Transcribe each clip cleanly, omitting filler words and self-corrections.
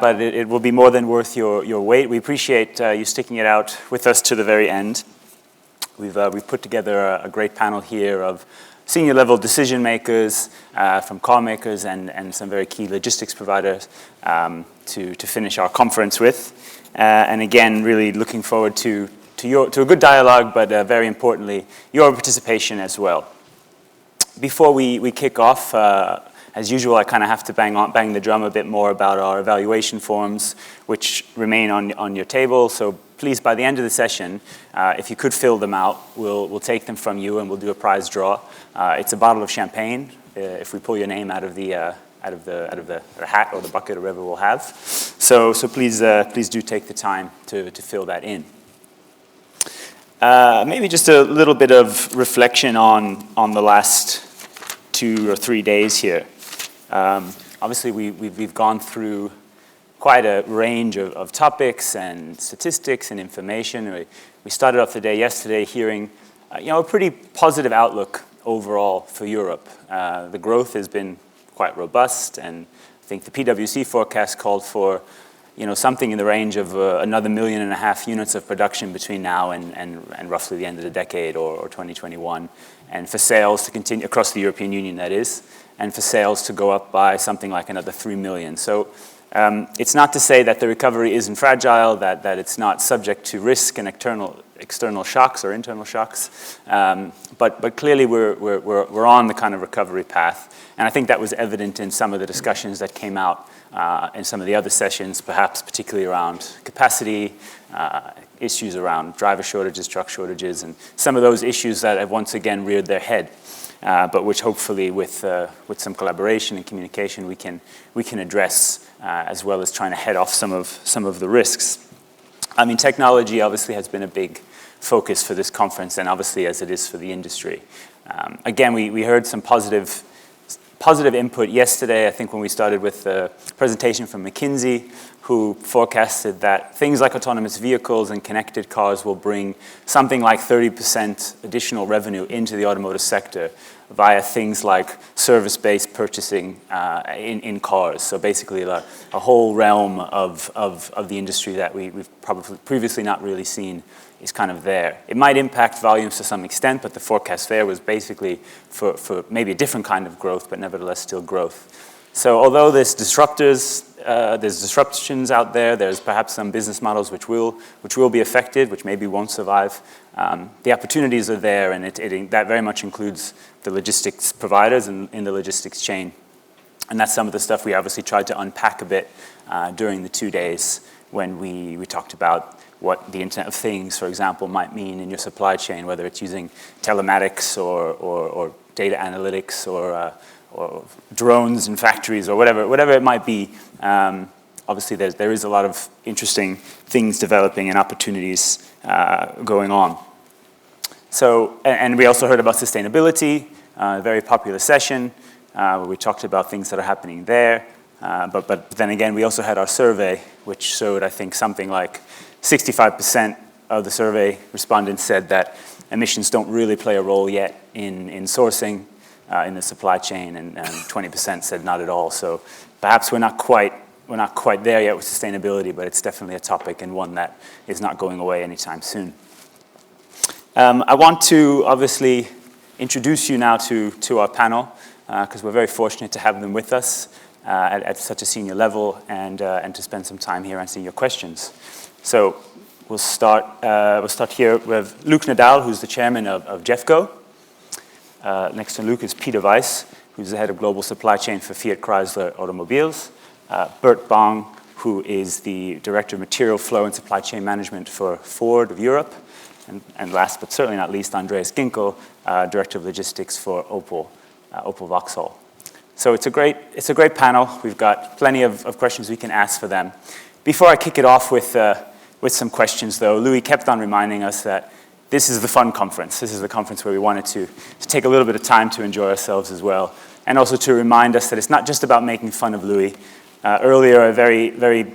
but it will be more than worth your wait. We appreciate you sticking it out with us to the very end. We've put together a great panel here of senior level decision makers from car makers and some very key logistics providers to finish our conference with. And again, really looking forward to a good dialogue, but very importantly, your participation as well. Before we kick off, as usual, I kind of have to bang the drum a bit more about our evaluation forms, which remain on your table. So please, by the end of the session, if you could fill them out, we'll take them from you and we'll do a prize draw. It's a bottle of champagne. If we pull your name out of the hat or the bucket or whatever we'll have. So please do take the time to fill that in. Maybe just a little bit of reflection on the last 2 or 3 days here. Obviously, we've gone through quite a range of topics and statistics and information. We started off the day yesterday hearing, a pretty positive outlook overall for Europe. The growth has been quite robust, and I think the PwC forecast called for, something in the range of another 1.5 million units of production between now and roughly the end of the decade or 2021, and for sales to continue across the European Union, that is, and for sales to go up by something like another 3 million. So it's not to say that the recovery isn't fragile, that it's not subject to risk and external shocks or internal shocks, but clearly we're on the kind of recovery path, and I think that was evident in some of the discussions that came out in some of the other sessions, perhaps particularly around capacity, issues around driver shortages, truck shortages, and some of those issues that have once again reared their head, but which hopefully with some collaboration and communication we can address, as well as trying to head off some of the risks. I mean, technology obviously has been a big focus for this conference, and obviously as it is for the industry. Again, we heard some positive input yesterday, I think when we started with the presentation from McKinsey, who forecasted that things like autonomous vehicles and connected cars will bring something like 30% additional revenue into the automotive sector via things like service-based purchasing in cars. So basically a whole realm of the industry that we've probably previously not really seen is kind of there. It might impact volumes to some extent, but the forecast there was basically for maybe a different kind of growth, but nevertheless still growth. So although there's disruptions out there, there's perhaps some business models which will be affected, which maybe won't survive. The opportunities are there, and that very much includes the logistics providers in the logistics chain. And that's some of the stuff we obviously tried to unpack a bit during the 2 days when we talked about what the Internet of Things, for example, might mean in your supply chain, whether it's using telematics or data analytics or drones in factories or whatever it might be. Obviously, there is a lot of interesting things developing and opportunities going on. So, and we also heard about sustainability, a very popular session where we talked about things that are happening there. But then again, we also had our survey, which showed, I think, something like 65% of the survey respondents said that emissions don't really play a role yet in sourcing in the supply chain, and 20% said not at all. So perhaps we're not quite there yet with sustainability, but it's definitely a topic and one that is not going away anytime soon. I want to obviously introduce you now to our panel, because we're very fortunate to have them with us at such a senior level and to spend some time here answering your questions. So we'll start here with Luc Nadal, who's the chairman of GEFCO. Next to Luc is Peter Weiss, who's the head of global supply chain for Fiat Chrysler Automobiles. Bong, who is the director of material flow and supply chain management for Ford of Europe. And last but certainly not least, Andreas Ginkel, director of logistics for Opel Vauxhall. So it's a great panel. We've got plenty of questions we can ask for them. Before I kick it off with some questions, though, Louis kept on reminding us that this is the fun conference. This is the conference where we wanted to take a little bit of time to enjoy ourselves as well, and also to remind us that it's not just about making fun of Louis. Earlier, I very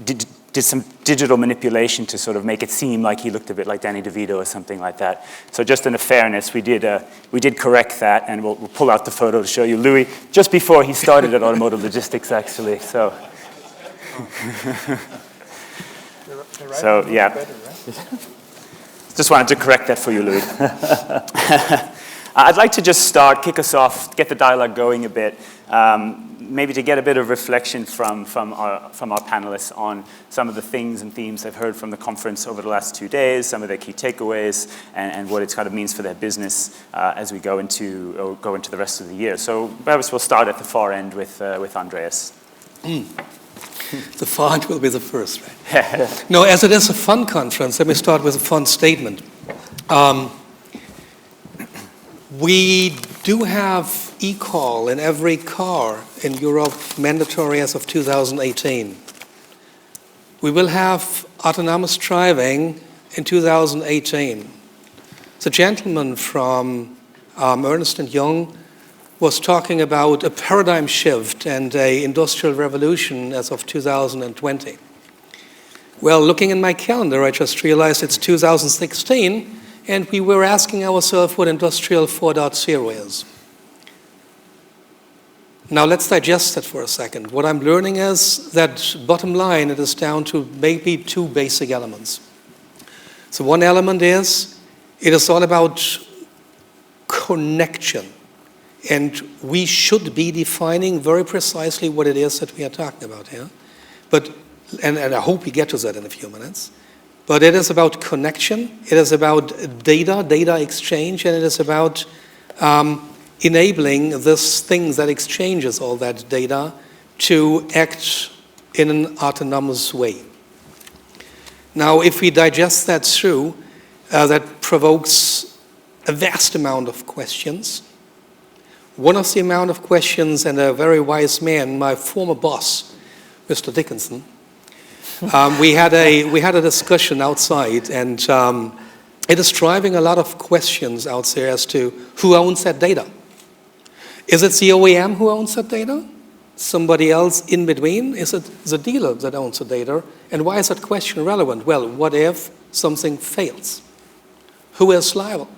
did some digital manipulation to sort of make it seem like he looked a bit like Danny DeVito or something like that. So just in a fairness, we did correct that, and we'll pull out the photo to show you Louis just before he started at Automotive Logistics, actually. So So, yeah. Better, right? Just wanted to correct that for you, Ludwig. I'd like to just kick us off, get the dialogue going a bit, maybe to get a bit of reflection from our panelists on some of the things and themes they've heard from the conference over the last 2 days, some of their key takeaways, and what it kind of means for their business as we go into the rest of the year. So perhaps we'll start at the far end with Andreas. The far end will be the first, right? No, as it is a fun conference, let me start with a fun statement. We do have e-call in every car in Europe, mandatory as of 2018. We will have autonomous driving in 2018. The gentleman from Ernst & Young was talking about a paradigm shift and an industrial revolution as of 2020. Well, looking in my calendar, I just realized it's 2016, and we were asking ourselves what Industrial 4.0 is. Now let's digest that for a second. What I'm learning is that bottom line, it is down to maybe two basic elements. So one element is, it is all about connection. And we should be defining very precisely what it is that we are talking about here. And I hope we get to that in a few minutes. But it is about connection, it is about data exchange, and it is about enabling this thing that exchanges all that data to act in an autonomous way. Now, if we digest that through, that provokes a vast amount of questions. One of the amount of questions, and a very wise man, my former boss, Mr. Dickinson, we had a discussion outside, and it is driving a lot of questions out there as to who owns that data. Is it the OEM who owns that data? Somebody else in between? Is it the dealer that owns the data? And why is that question relevant? Well, what if something fails? Who is liable?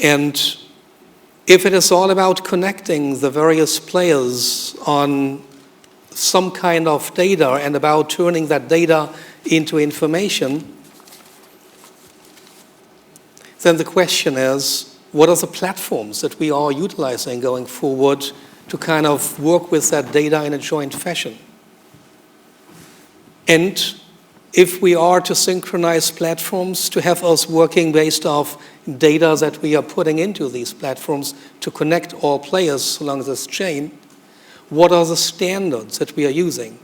And if it is all about connecting the various players on some kind of data and about turning that data into information, then the question is, what are the platforms that we are utilizing going forward to kind of work with that data in a joint fashion? And if we are to synchronize platforms to have us working based off data that we are putting into these platforms to connect all players along this chain, what are the standards that we are using?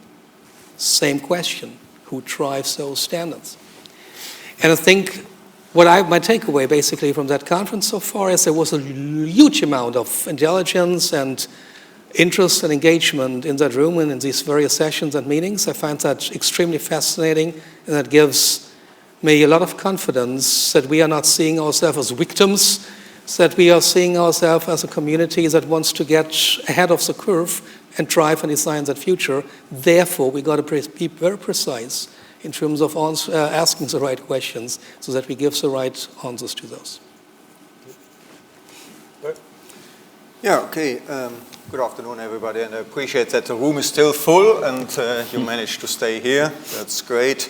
Same question. Who drives those standards? And I think my takeaway basically from that conference so far is there was a huge amount of intelligence and interest and engagement in that room and in these various sessions and meetings. I find that extremely fascinating, and that gives me a lot of confidence that we are not seeing ourselves as victims, that we are seeing ourselves as a community that wants to get ahead of the curve and drive and design that future. Therefore, we got to be very precise in terms of asking the right questions so that we give the right answers to those. Yeah, okay. Good afternoon, everybody, and I appreciate that the room is still full and you managed to stay here. That's great.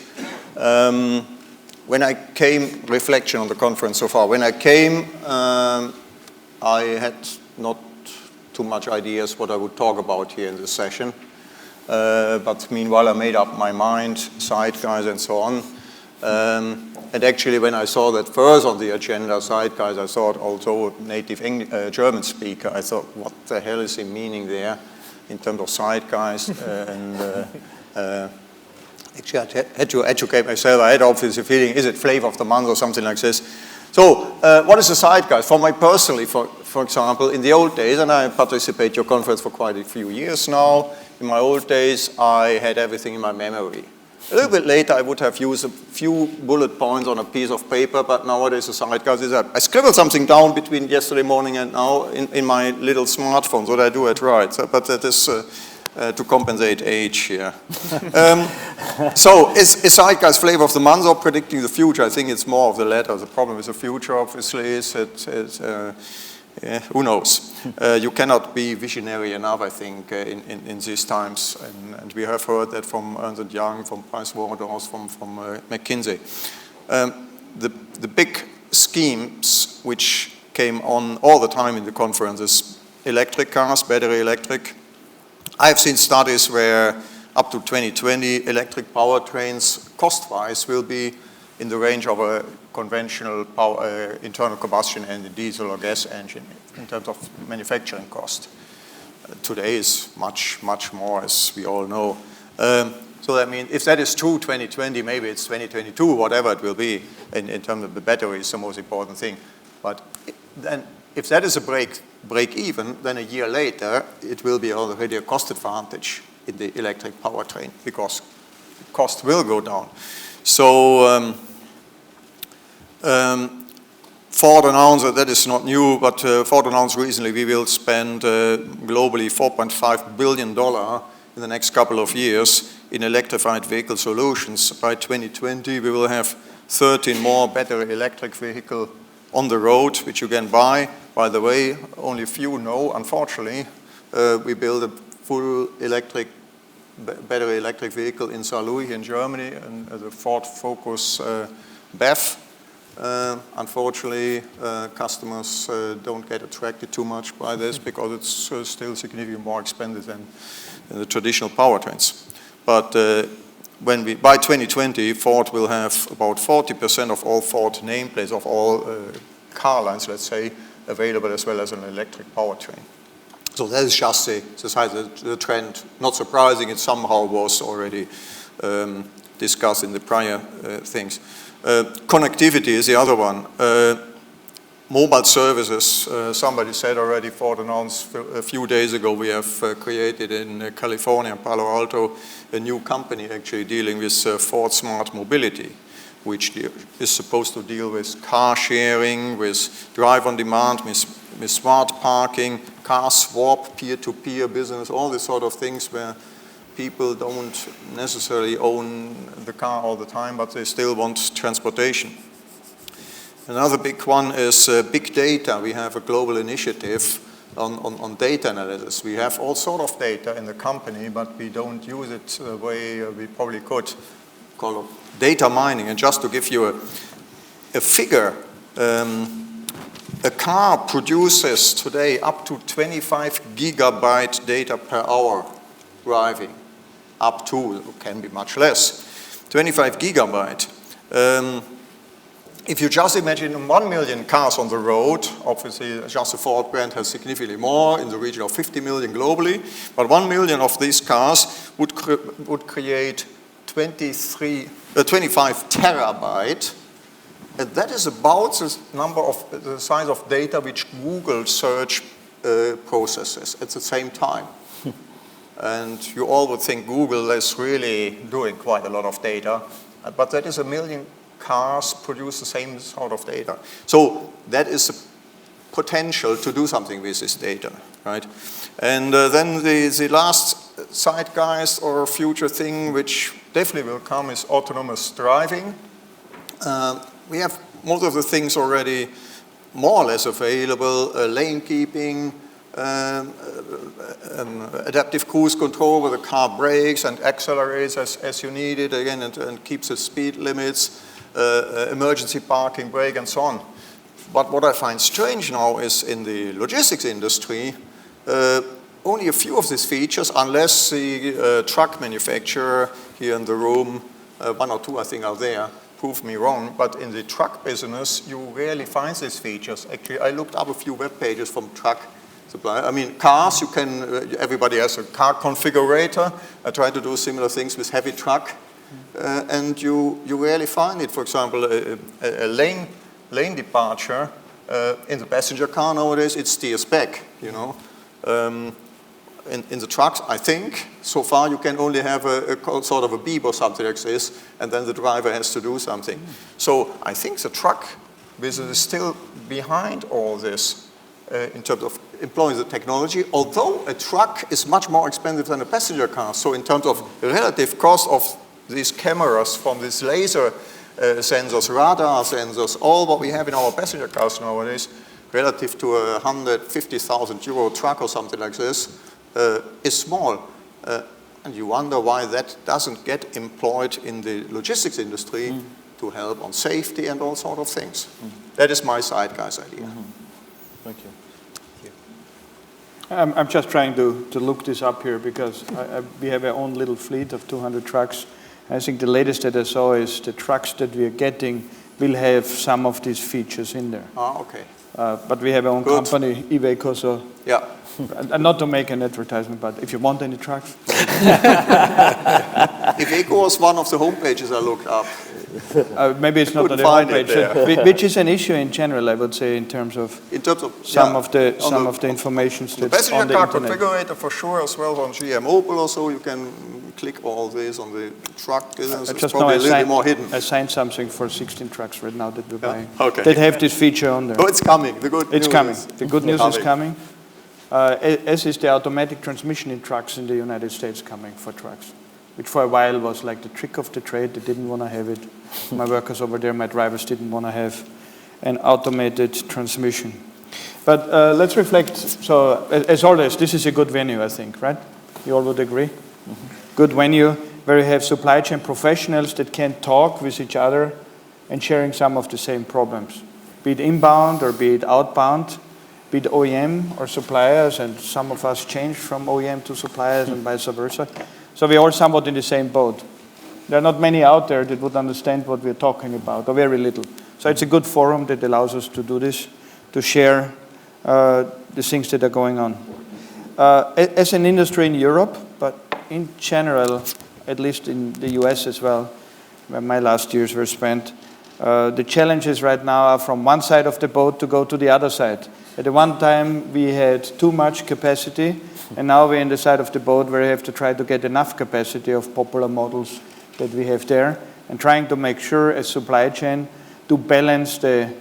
When I came, reflection on the conference so far, when I came, I had not too much ideas what I would talk about here in this session. But meanwhile, I made up my mind, zeitgeist and so on. And actually, when I saw that first on the agenda, zeitgeist, I thought also native German speaker. I thought, what the hell is he meaning there in terms of zeitgeist? Actually, I had to educate myself. I had obviously a feeling, is it flavor of the month or something like this? So, what is a zeitgeist? For me personally, for example, in the old days, and I participate in your conference for quite a few years now, in my old days, I had everything in my memory. A little bit later, I would have used a few bullet points on a piece of paper, but nowadays the zeitgeist is that I scribbled something down between yesterday morning and now in my little smartphone, so that I do it right. So, but that is to compensate age here. So is zeitgeist flavor of the month or predicting the future? I think it's more of the latter. The problem with the future, obviously, is that who knows? You cannot be visionary enough, I think, in these times. And we have heard that from Ernst & Young, from Pricewaterhouse, from McKinsey. The big schemes which came on all the time in the conferences, electric cars, battery electric. I have seen studies where up to 2020 electric powertrains cost-wise will be in the range of a conventional power, internal combustion engine, diesel or gas engine in terms of manufacturing cost. Today is much, much more, as we all know. So I mean, if that is true 2020, maybe it's 2022, whatever it will be, in terms of the battery is the most important thing. But then if that is a break even, then a year later, it will be already a cost advantage in the electric powertrain because cost will go down. So Ford announced, that is not new, but Ford announced recently we will spend globally $4.5 billion in the next couple of years in electrified vehicle solutions. By 2020, we will have 13 more battery electric vehicles on the road, which you can buy. By the way, only few know, unfortunately, we build a full battery electric vehicle in Saarlouis in Germany, and the Ford Focus BEV. Unfortunately, customers don't get attracted too much by this because it's still significantly more expensive than the traditional powertrains. But by 2020, Ford will have about 40% of all Ford nameplates of all car lines, let's say, available as well as an electric powertrain. So that is just the trend. Not surprising, it somehow was already discussed in the prior things. Connectivity is the other one. Mobile services, somebody said already, Ford announced a few days ago, we have created in California, Palo Alto, a new company actually dealing with Ford Smart Mobility, which is supposed to deal with car sharing, with drive on demand, with smart parking, car swap, peer-to-peer business, all these sort of things where people don't necessarily own the car all the time, but they still want transportation. Another big one is big data. We have a global initiative on data analysis. We have all sort of data in the company, but we don't use it the way we probably could. Call it data mining. And just to give you a figure, a car produces today up to 25 gigabyte data per hour driving. Up to, it can be much less, 25 gigabyte. If you just imagine 1 million cars on the road, obviously just the Ford brand has significantly more, in the region of 50 million globally, but 1 million of these cars would create 25 terabyte, and that is about the size of data which Google search processes at the same time. And you all would think Google is really doing quite a lot of data, but that is 1 million cars produce the same sort of data. So that is a potential to do something with this data, right? And then the last zeitgeist or future thing which definitely will come is autonomous driving. We have most of the things already more or less available, lane keeping, adaptive cruise control where the car brakes and accelerates as you need it again and keeps the speed limits, emergency parking, brake and so on. But what I find strange now is in the logistics industry, only a few of these features, unless the truck manufacturer here in the room, one or two I think are there, prove me wrong, but in the truck business you rarely find these features. Actually, I looked up a few web pages from truck supplier. I mean, cars, you can, everybody has a car configurator. I try to do similar things with heavy truck, and you rarely find it. For example, a lane departure in the passenger car nowadays, it steers back, you know. In the trucks, I think, so far you can only have a sort of a beep or something like this, and then the driver has to do something. So I think the truck business is still behind all this in terms of employing the technology, although a truck is much more expensive than a passenger car. So in terms of relative cost of these cameras from these laser sensors, radar sensors, all what we have in our passenger cars nowadays, relative to a 150,000 euro truck or something like this, is small. And you wonder why that doesn't get employed in the logistics industry to help on safety and all sort of things. That is my zeitgeist idea. Thank you. I'm just trying to look this up here because we have our own little fleet of 200 trucks. I think the latest that I saw is the trucks that we are getting will have some of these features in there. Okay. But we have our own company, EWECO, so yeah. And not to make an advertisement, but if you want any trucks. EWECO was one of the homepages I looked up. Maybe it's not on the homepage, which is an issue in general, I would say, in terms of some of the information that's on the internet. Passenger car configurator for sure, as well on GM Opel or so. You can click all this on the truck. It's probably a little bit more hidden. I signed something for 16 trucks right now that we're buying. Okay. That have this feature on there. Oh, it's coming. The good news. It's coming. The good news is coming. As is the automatic transmission in trucks in the United States coming for trucks, which for a while was like the trick of the trade. They didn't want to have it. My workers over there, my drivers didn't want to have an automated transmission. But let's reflect. So as always, this is a good venue, I think, right? You all would agree? Good venue where you have supply chain professionals that can talk with each other and sharing some of the same problems, be it inbound or be it outbound, be it OEM or suppliers, and some of us changed from OEM to suppliers and vice versa. So we're all somewhat in the same boat. There are not many out there that would understand what we're talking about, or very little. So it's a good forum that allows us to do this, to share the things that are going on. As an industry in Europe, but in general, at least in the US as well, where my last years were spent, the challenges right now are from one side of the boat to go to the other side. At the one time, we had too much capacity, and now we're in the side of the boat where we have to try to get enough capacity of popular models that we have there, and trying to make sure as supply chain to balance the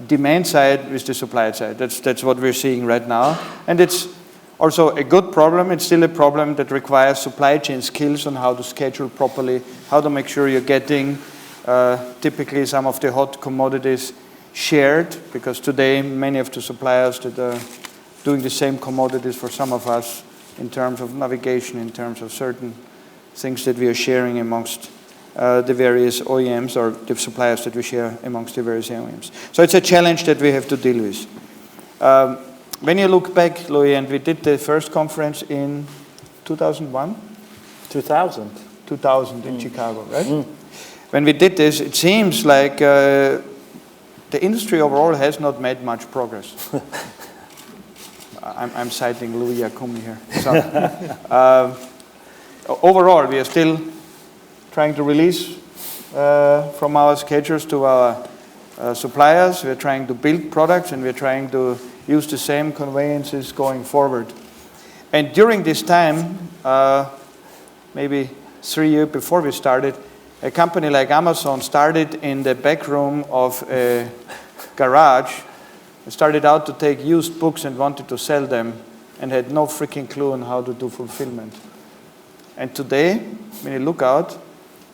demand side with the supply side. That's what we're seeing right now. And it's also a good problem. It's still a problem that requires supply chain skills on how to schedule properly, how to make sure you're getting typically some of the hot commodities shared, because today many of the suppliers that are doing the same commodities for some of us in terms of navigation, in terms of certain things that we are sharing amongst the various OEMs or the suppliers that we share amongst the various OEMs. So it's a challenge that we have to deal with. When you look back, Louis, and we did the first conference in 2001? 2000 in Chicago, right? When we did this, it seems like the industry overall has not made much progress. I'm citing Louis Yiakoumi here. So, overall, we are still trying to release from our schedules to our suppliers. We're trying to build products, and we're trying to use the same conveyances going forward. And during this time, maybe 3 years before we started, a company like Amazon started in the back room of a garage, started out to take used books and wanted to sell them, and had no freaking clue on how to do fulfillment. And today, when you look out,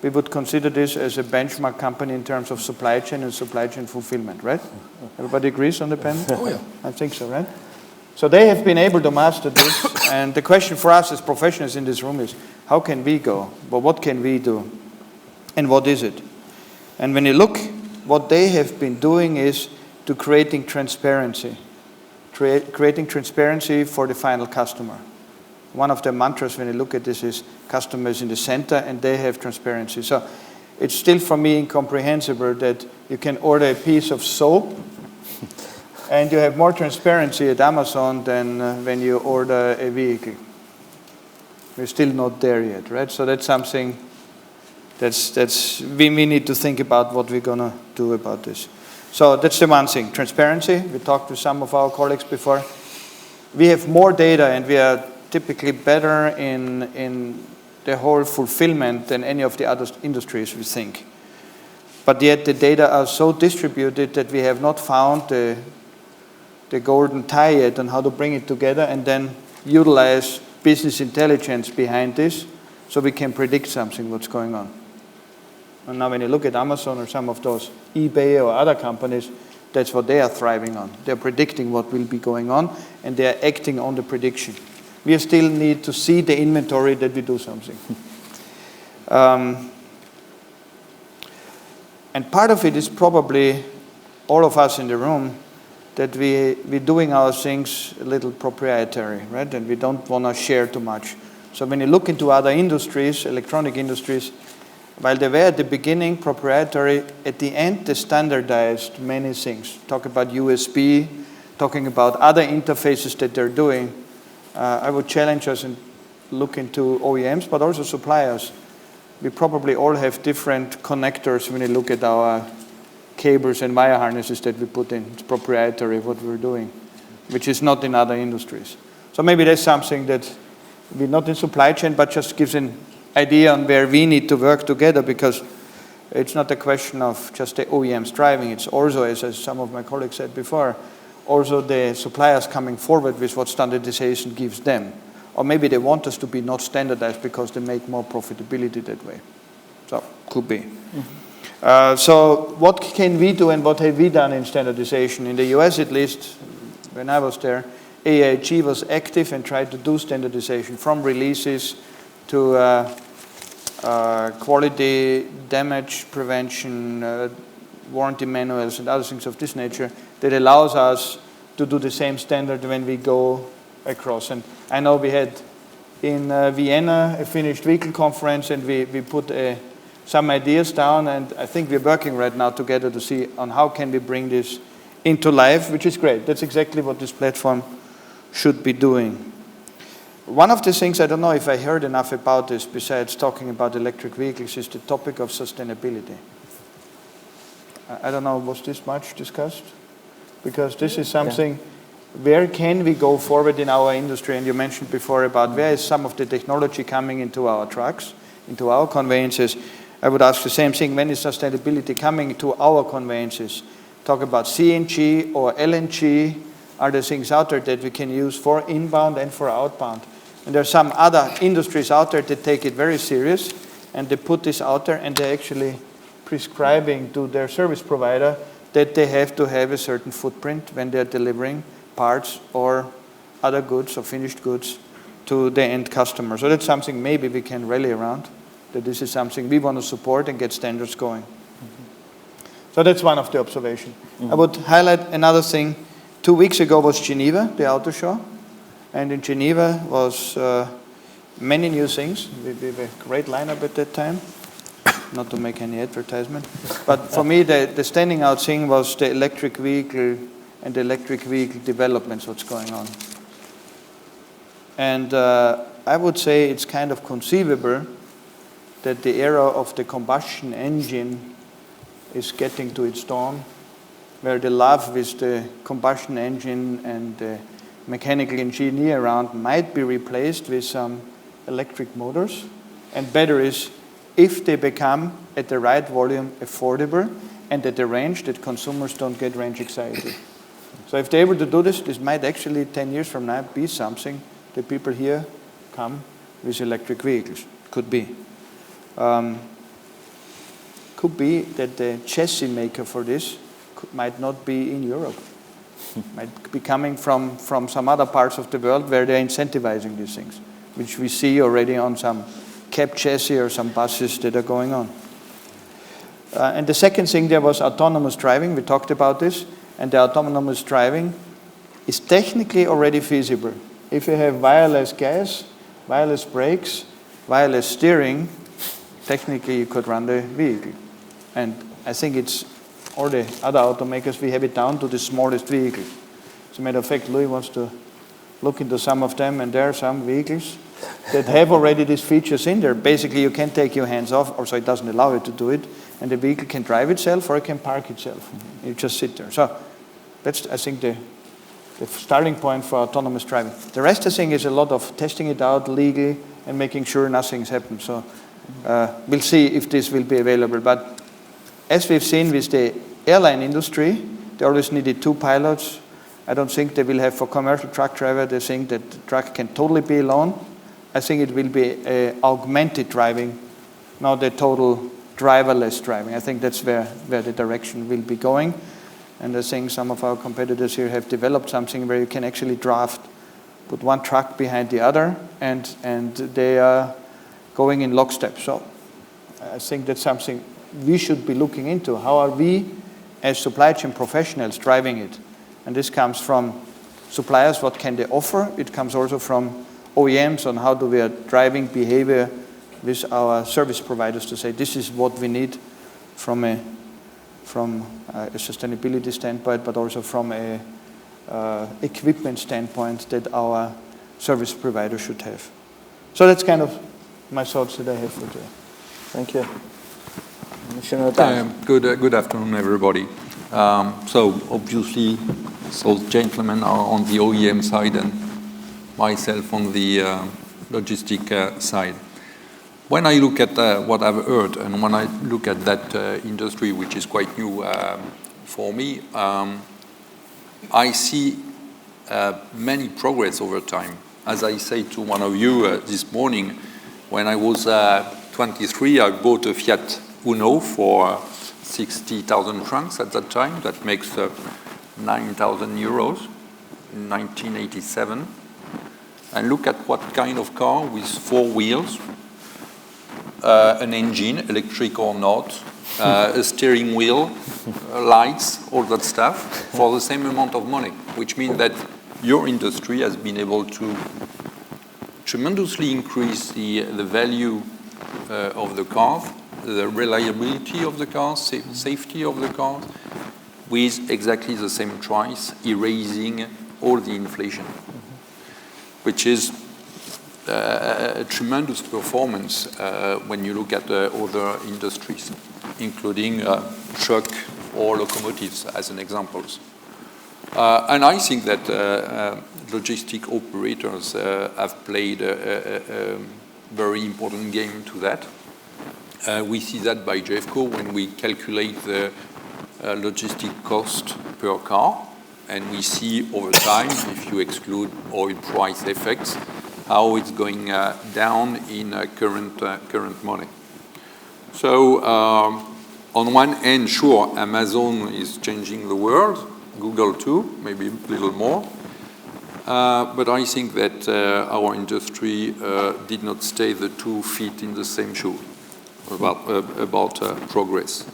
we would consider this as a benchmark company in terms of supply chain and supply chain fulfillment, right? Everybody agrees on the panel? Oh, yeah. I think so, right? So they have been able to master this, and the question for us as professionals in this room is, how can we go? But what can we do? And what is it? And when you look, what they have been doing is to creating transparency. Creating transparency for the final customer. One of the mantras when you look at this is customers in the center, and they have transparency. So it's still for me incomprehensible that you can order a piece of soap and you have more transparency at Amazon than when you order a vehicle. We're still not there yet, right? So that's something we need to think about what we're going to do about this. So that's the one thing, transparency. We talked to some of our colleagues before. We have more data, and we are typically better in the whole fulfillment than any of the other industries, we think. But yet the data are so distributed that we have not found the golden tie yet on how to bring it together and then utilize business intelligence behind this so we can predict something, what's going on. And now when you look at Amazon or some of those, eBay or other companies, That's what they are thriving on. They're predicting what will be going on, and they're acting on the prediction. We still need to see the inventory that we do something. And part of it is probably all of us in the room, that we're doing our things a little proprietary, right? And we don't want to share too much. So when you look into other industries, electronic industries, while they were at the beginning proprietary, at the end they standardized many things. Talk about USB, talking about other interfaces that they're doing. I would challenge us and look into OEMs, but also suppliers. We probably all have different connectors when you look at our cables and wire harnesses that we put in. It's proprietary what we're doing, which is not in other industries. So maybe that's something that we're not in supply chain, but just gives an idea on where we need to work together, because it's not a question of just the OEMs driving. It's also, as some of my colleagues said before, also the suppliers coming forward with what standardization gives them. Or maybe they want us to be not standardized because they make more profitability that way. So, could be. So, what can we do and what have we done in standardization? In the US, at least, when I was there, AIG was active and tried to do standardization, from releases to quality damage prevention, warranty manuals and other things of this nature that allows us to do the same standard when we go across. And I know we had in Vienna a finished vehicle conference, and we put some ideas down, and I think we're working right now together to see on how can we bring this into life, which is great. That's exactly what this platform should be doing. One of the things, I don't know if I heard enough about this besides talking about electric vehicles, is the topic of sustainability. I don't know, was this much discussed? Because this is something, where can we go forward in our industry? And you mentioned before about where is some of the technology coming into our trucks, into our conveyances. I would ask the same thing, when is sustainability coming to our conveyances? Talk about CNG or LNG. Are there things out there that we can use for inbound and for outbound? And there are some other industries out there that take it very serious, and they put this out there, and they're actually prescribing to their service provider that they have to have a certain footprint when they're delivering parts or other goods or finished goods to the end customer. So that's something maybe we can rally around, that this is something we want to support and get standards going. So that's one of the observations. I would highlight another thing. 2 weeks ago was Geneva, the auto show. And in Geneva was many new things. We have a great lineup at that time. Not to make any advertisement. But for me, the standing out thing was the electric vehicle and the electric vehicle developments, what's going on. And I would say it's kind of conceivable that the era of the combustion engine is getting to its dawn, where the love with the combustion engine and the mechanical engineer around might be replaced with some electric motors and batteries, if they become at the right volume affordable and at the range that consumers don't get range anxiety. So if they're able to do this, this might actually 10 years from now be something that people here come with electric vehicles. Could be. Could be that the chassis maker for this might not be in Europe. Might be coming from some other parts of the world where they're incentivizing these things, which we see already on some cab chassis or some buses that are going on. And the second thing there was autonomous driving. We talked about this. And the autonomous driving is technically already feasible. If you have wireless gas, wireless brakes, wireless steering, technically you could run the vehicle. And I think it's all the other automakers, we have it down to the smallest vehicle. As a matter of fact, Louis wants to look into some of them, and there are some vehicles that have already these features in there. Basically, you can take your hands off, or so it doesn't allow you to do it, and the vehicle can drive itself or it can park itself. You just sit there. So that's, I think, the starting point for autonomous driving. The rest, I think, is a lot of testing it out legally and making sure nothing's happened. So we'll see if this will be available. But as we've seen with the airline industry, they always needed 2 pilots. I don't think they will have for commercial truck driver. They think that the truck can totally be alone. I think it will be augmented driving, not a total driverless driving. I think that's where the direction will be going. And I think some of our competitors here have developed something where you can actually put one truck behind the other, and they are going in lockstep. So I think that's something we should be looking into. How are we, as supply chain professionals, driving it? And this comes from suppliers, what can they offer? It comes also from OEMs on how do we are driving behavior with our service providers to say this is what we need from a sustainability standpoint, but also from a equipment standpoint that our service provider should have. So that's kind of my thoughts that I have for today. Thank you. Good afternoon, everybody. So obviously, those gentlemen are on the OEM side and myself on the logistic side. When I look at what I've heard and when I look at that industry, which is quite new for me, I see many progress over time. As I say to one of you this morning, when I was 23, I bought a Fiat Uno for 60,000 francs at that time. That makes 9,000 euros in 1987. And look at what kind of car with 4 wheels, an engine, electric or not, a steering wheel, lights, all that stuff, for the same amount of money, which means that your industry has been able to tremendously increase the value of the car, the reliability of the car, safety of the car, with exactly the same price, erasing all the inflation, which is a tremendous performance when you look at other industries, including truck or locomotives as an examples. And I think that logistic operators have played a very important game to that. We see that by GEFCO when we calculate the logistic cost per car, and we see over time, if you exclude oil price effects, how it's going down in current money. So on one end, sure, Amazon is changing the world, Google too, maybe a little more. But I think that our industry did not stay the 2 feet in the same shoe about progress.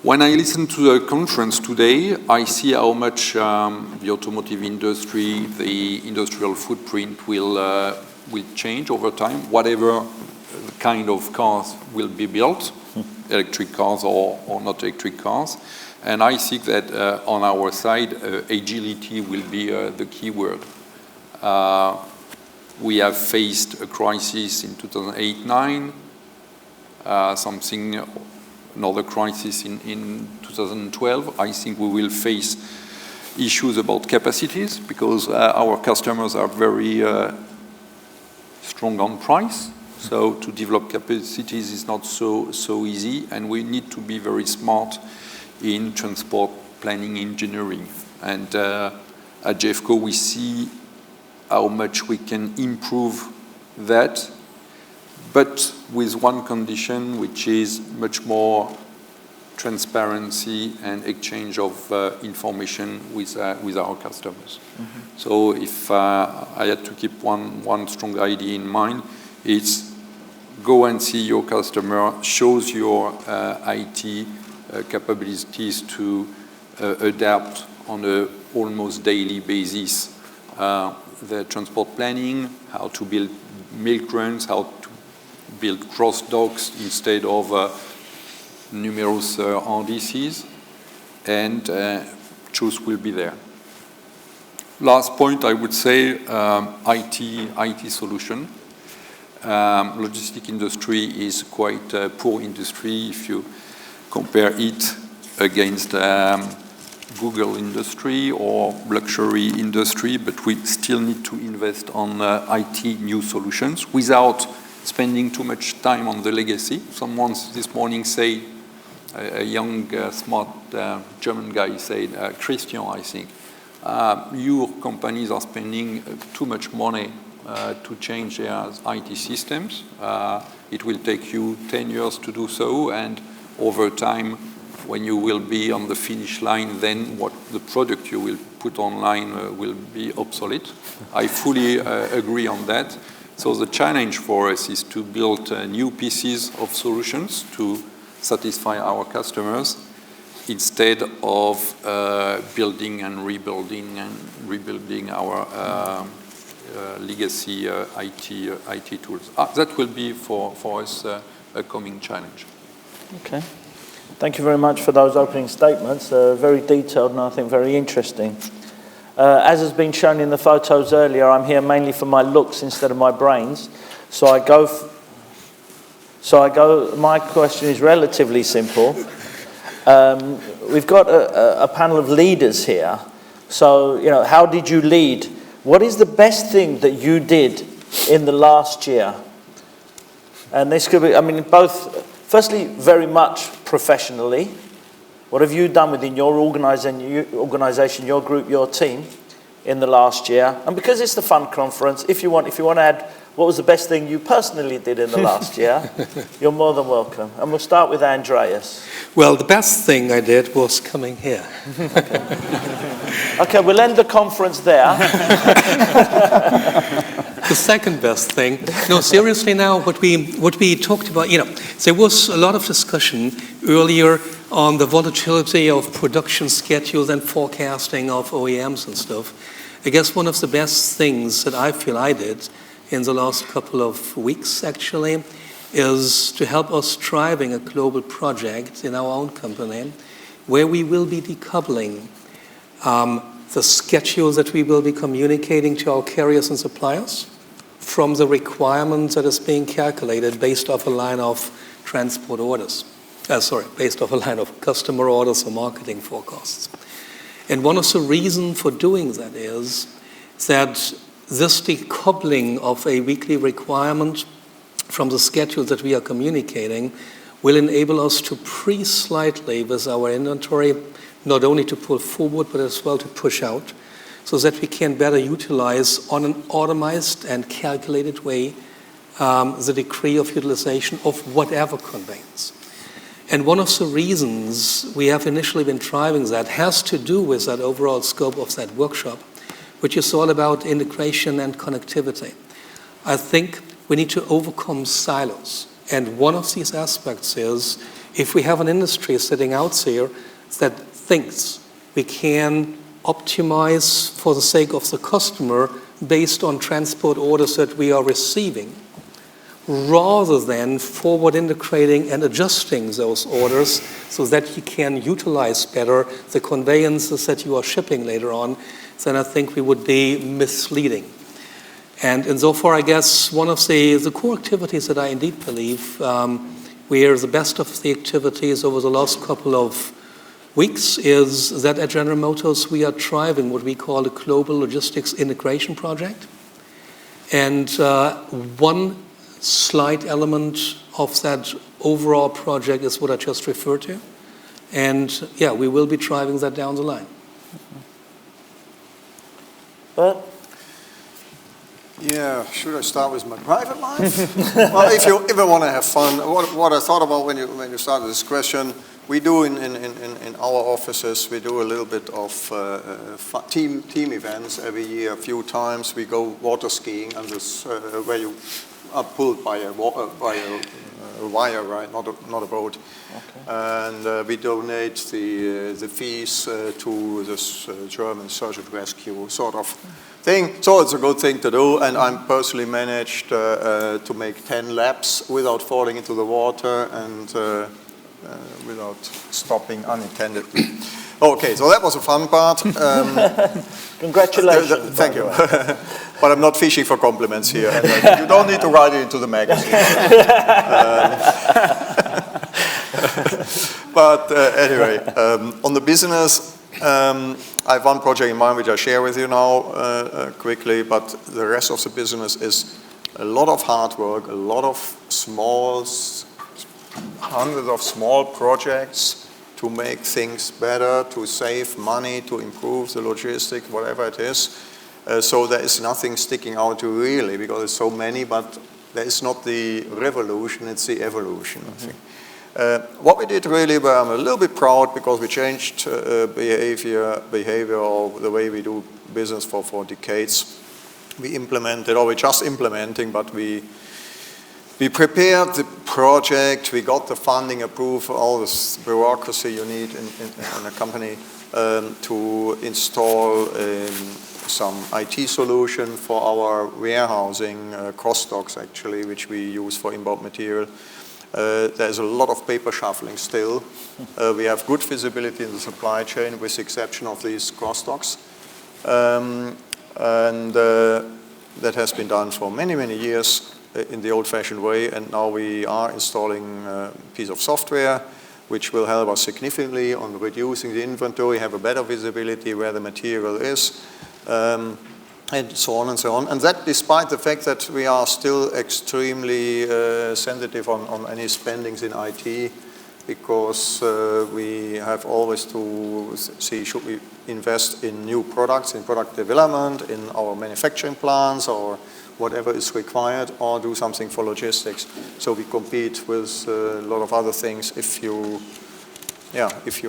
When I listen to the conference today, I see how much the automotive industry, the industrial footprint will change over time, whatever kind of cars will be built, electric cars or not electric cars. And I think that on our side, agility will be the key word. We have faced a crisis in 2008-9, another crisis in 2012. I think we will face issues about capacities because our customers are very strong on price. So to develop capacities is not so easy, and we need to be very smart in transport planning engineering. And at GEFCO we see how much we can improve that, but with one condition, which is much more transparency and exchange of information with our customers. Mm-hmm. So if I had to keep one strong idea in mind, it's go and see your customer, shows your IT capabilities to adapt on an almost daily basis the transport planning, how to build milk runs, how to build cross docks instead of numerous RDCs, and truth will be there. Last point, I would say IT solution. Logistic industry is quite a poor industry if you compare it against Google industry or luxury industry, but we still need to invest on IT new solutions without spending too much time on the legacy. Someone this morning said, a young, smart German guy said, Christian, I think, your companies are spending too much money to change their IT systems. It will take you 10 years to do so, and over time, when you will be on the finish line, then what the product you will put online will be obsolete. I fully agree on that. So the challenge for us is to build new pieces of solutions to satisfy our customers instead of building and rebuilding our legacy IT tools. That will be for us a coming challenge. Okay. Thank you very much for those opening statements. Very detailed and I think very interesting. As has been shown in the photos earlier, I'm here mainly for my looks instead of my brains. My question is relatively simple. We've got a panel of leaders here. So, how did you lead? What is the best thing that you did in the last year? And this could be, both, firstly, very much professionally. What have you done within your organization, your group, your team in the last year? And because it's the fun conference, if you want to add what was the best thing you personally did in the last year, you're more than welcome. And we'll start with Andreas. Well, the best thing I did was coming here. Okay, we'll end the conference there. The second best thing. No, seriously now, what we talked about, there was a lot of discussion earlier on the volatility of production schedules and forecasting of OEMs and stuff. I guess one of the best things that I feel I did in the last couple of weeks, actually, is to help us driving a global project in our own company where we will be decoupling the schedules that we will be communicating to our carriers and suppliers from the requirements that is being calculated based off a line of transport orders. Based off a line of customer orders or marketing forecasts. And one of the reasons for doing that is that this decoupling of a weekly requirement from the schedule that we are communicating will enable us to pre-slightly with our inventory, not only to pull forward, but as well to push out, so that we can better utilize on an automized and calculated way the degree of utilization of whatever conveyance. And one of the reasons we have initially been driving that has to do with that overall scope of that workshop, which is all about integration and connectivity. I think we need to overcome silos. And one of these aspects is if we have an industry sitting out there that thinks we can optimize for the sake of the customer based on transport orders that we are receiving, rather than forward integrating and adjusting those orders so that you can utilize better the conveyances that you are shipping later on, then I think we would be misleading. And insofar, I guess, one of the core activities that I indeed believe where the best of the activities over the last couple of weeks is that at General Motors we are driving what we call a global logistics integration project. And one slight element of that overall project is what I just referred to. And yeah, we will be driving that down the line. Bert? Yeah, should I start with my private life? Well, if you want to have fun, what I thought about when you started this question, we do in our offices, we do a little bit of team events every year. A few times we go water skiing, and this where you are pulled by a wire, right? Not a boat. Okay. And we donate the fees to this German search and rescue sort of thing. So it's a good thing to do, and I'm personally managed to make 10 laps without falling into the water and without stopping unattendedly. Okay, so that was a fun part. Congratulations. Thank you. But I'm not fishing for compliments here. You don't need to write it into the magazine. But anyway, on the business, I have one project in mind which I share with you now quickly, but the rest of the business is a lot of hard work, a lot of hundreds of small projects to make things better, to save money, to improve the logistics, whatever it is. So there is nothing sticking out really, because there's so many, but there is not the revolution, it's the evolution, I think. What we did really, where I'm a little bit proud, because we changed behavior of the way we do business for decades. We implemented, or we're just implementing, but we prepared the project, we got the funding approved, all this bureaucracy you need in a company to install some IT solution for our warehousing, cross-docks actually, which we use for inbound material. There's a lot of paper shuffling still. We have good visibility in the supply chain with the exception of these cross-docks. That has been done for many, many years in the old-fashioned way, and now we are installing a piece of software which will help us significantly on reducing the inventory, have a better visibility where the material is, and so on and so on. And that despite the fact that we are still extremely sensitive on any spendings in IT, because we have always to see, should we invest in new products, in product development, in our manufacturing plants, or whatever is required, or do something for logistics. So we compete with a lot of other things if you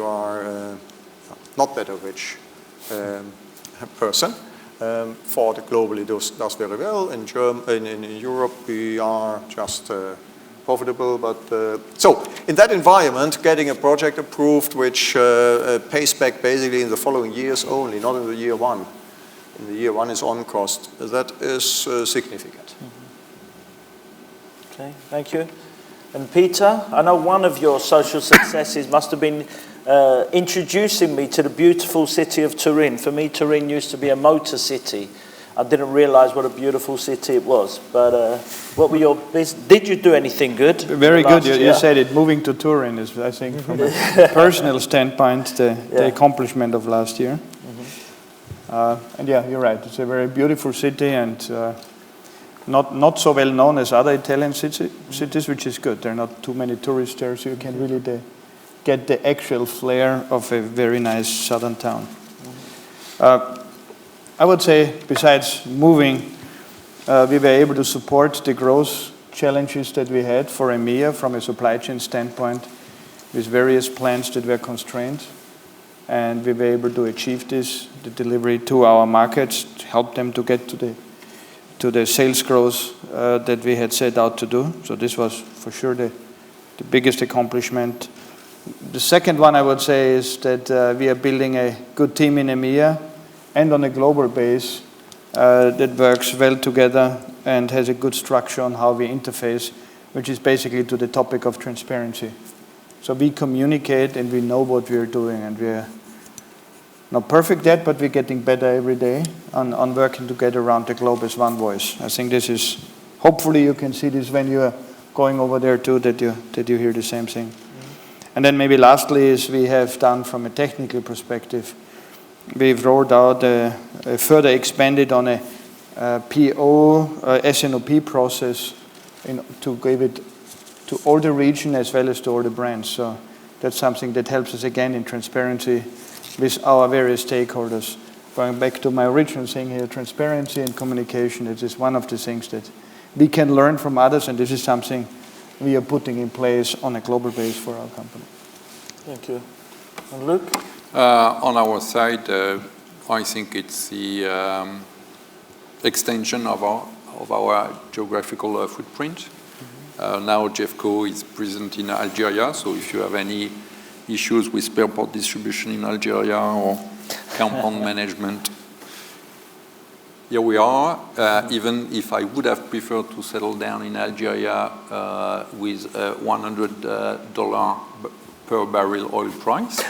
are not that a rich person. Ford globally does very well. In Europe, we are just profitable. But so in that environment, getting a project approved which pays back basically in the following years only, not in the year one. In the year one is on cost. That is significant. Okay, thank you. And Peter, I know one of your social successes must have been introducing me to the beautiful city of Turin. For me, Turin used to be a motor city. I didn't realize what a beautiful city it was. But what were your did you do anything good? Very good. You said it. Moving to Turin is, I think, from a personal standpoint, the accomplishment of last year. And yeah, you're right. It's a very beautiful city, and not so well known as other Italian cities, which is good. There are not too many tourists there, so you can really get the actual flair of a very nice southern town. I would say, besides moving, we were able to support the growth challenges that we had for EMEA from a supply chain standpoint, with various plants that were constrained. And we were able to achieve this, the delivery to our markets, to help them to get to the sales growth that we had set out to do. So this was for sure the biggest accomplishment. The second one I would say is that we are building a good team in EMEA and on a global base that works well together and has a good structure on how we interface, which is basically to the topic of transparency. So we communicate and we know what we are doing, and we are not perfect yet, but we're getting better every day on working together around the globe as one voice. I think this is, hopefully you can see this when you are going over there too, that you hear the same thing. And then maybe lastly is we have done from a technical perspective, we've rolled out further expanded on a PO, S&OP process to give it to all the region as well as to all the brands. So that's something that helps us again in transparency with our various stakeholders. Going back to my original thing here, transparency and communication, it is one of the things that we can learn from others, and this is something we are putting in place on a global base for our company. Thank you. And Luc? On our side, I think it's the extension of our geographical footprint. Now GEFCO is present in Algeria, so if you have any issues with spare part distribution in Algeria or compound management, here we are. Even if I would have preferred to settle down in Algeria with $100 per barrel oil price,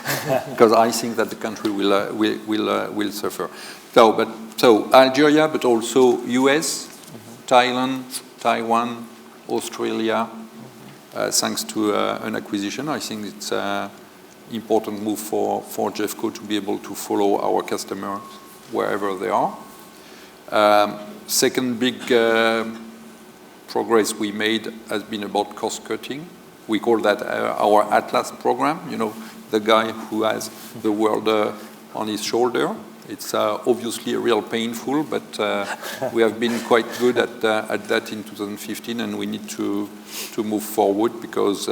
because I think that the country will suffer. So Algeria, but also US, Thailand, Taiwan, Australia, thanks to an acquisition. I think it's an important move for GEFCO to be able to follow our customers wherever they are. Second big progress we made has been about cost cutting. We call that our Atlas program, you know, the guy who has the world on his shoulder. It's obviously real painful, but we have been quite good at that in 2015, and we need to move forward because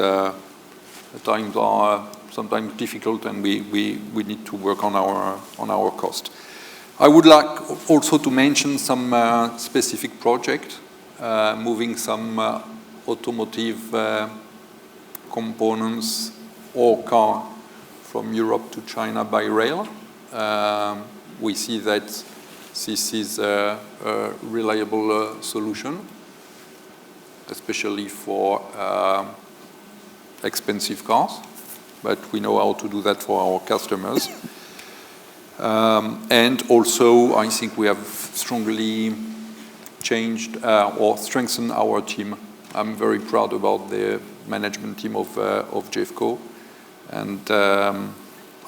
times are sometimes difficult, and we need to work on our cost. I would like also to mention some specific project, moving some automotive components or car from Europe to China by rail. We see that this is a reliable solution, especially for expensive cars, but we know how to do that for our customers. And also, I think we have strongly changed or strengthened our team. I'm very proud about the management team of GEFCO, and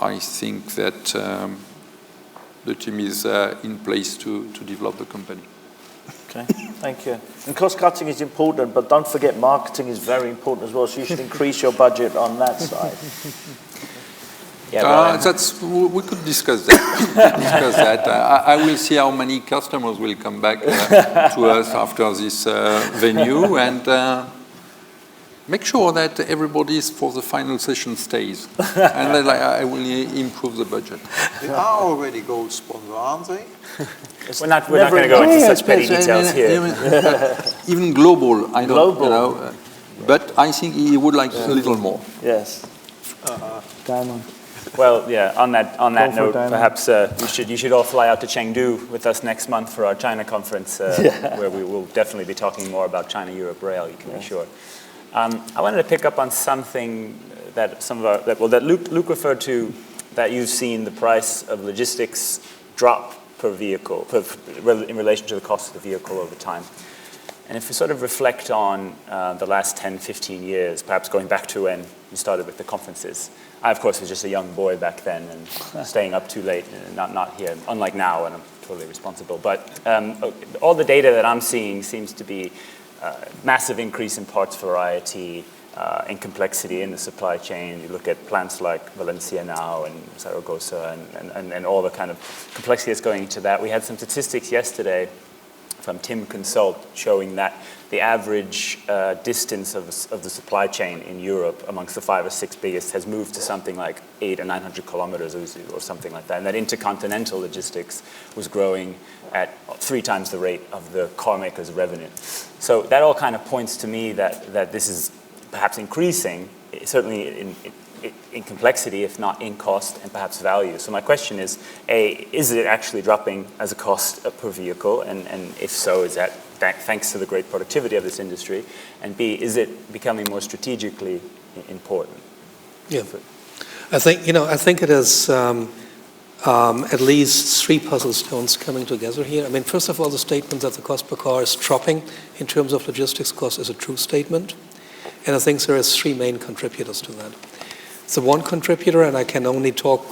I think that the team is in place to develop the company. Okay, thank you. And cost cutting is important, but don't forget marketing is very important as well, so you should increase your budget on that side. Yeah, we could discuss that. I will see how many customers will come back to us after this venue, and make sure that everybody for the final session stays. And then I will improve the budget. They are already gold sponsor, aren't they? We're not going to go into such petty details here. Even global, I don't know. But I think he would like a little more. Yes. Diamond. Well, yeah. On that note, perhaps you should all fly out to Chengdu with us next month for our China conference, where we will definitely be talking more about China-Europe rail. You can be sure. I wanted to pick up on something that that Luke referred to, that you've seen the price of logistics drop per vehicle in relation to the cost of the vehicle over time. And if we sort of reflect on the last 10, 15 years, perhaps going back to when you started with the conferences, I, of course, was just a young boy back then and staying up too late, and not here, unlike now, and I'm totally responsible. But all the data that I'm seeing seems to be massive increase in parts variety, in complexity in the supply chain. You look at plants like Valencia now and Zaragoza and all the kind of complexity that's going into that. We had some statistics yesterday from Tim Consult showing that the average distance of the supply chain in Europe amongst the 5 or 6 biggest has moved to something like 800 or 900 kilometers or something like that. And that intercontinental logistics was growing at 3 times the rate of the car makers' revenue. So that all kind of points to me that this is perhaps increasing, certainly in complexity, if not in cost and perhaps value. So my question is, A, is it actually dropping as a cost per vehicle? And if so, is that thanks to the great productivity of this industry? And B, is it becoming more strategically important? Yeah, I think it is at least 3 puzzle stones coming together here. I mean, first of all, the statement that the cost per car is dropping in terms of logistics cost is a true statement. And I think there are 3 main contributors to that. The one contributor, and I can only talk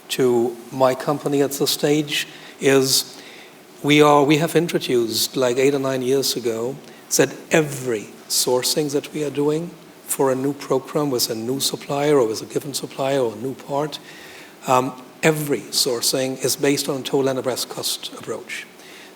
to my company at this stage, is we have introduced like 8 or 9 years ago that every sourcing that we are doing for a new program with a new supplier or with a given supplier or a new part, every sourcing is based on a total enterprise cost approach.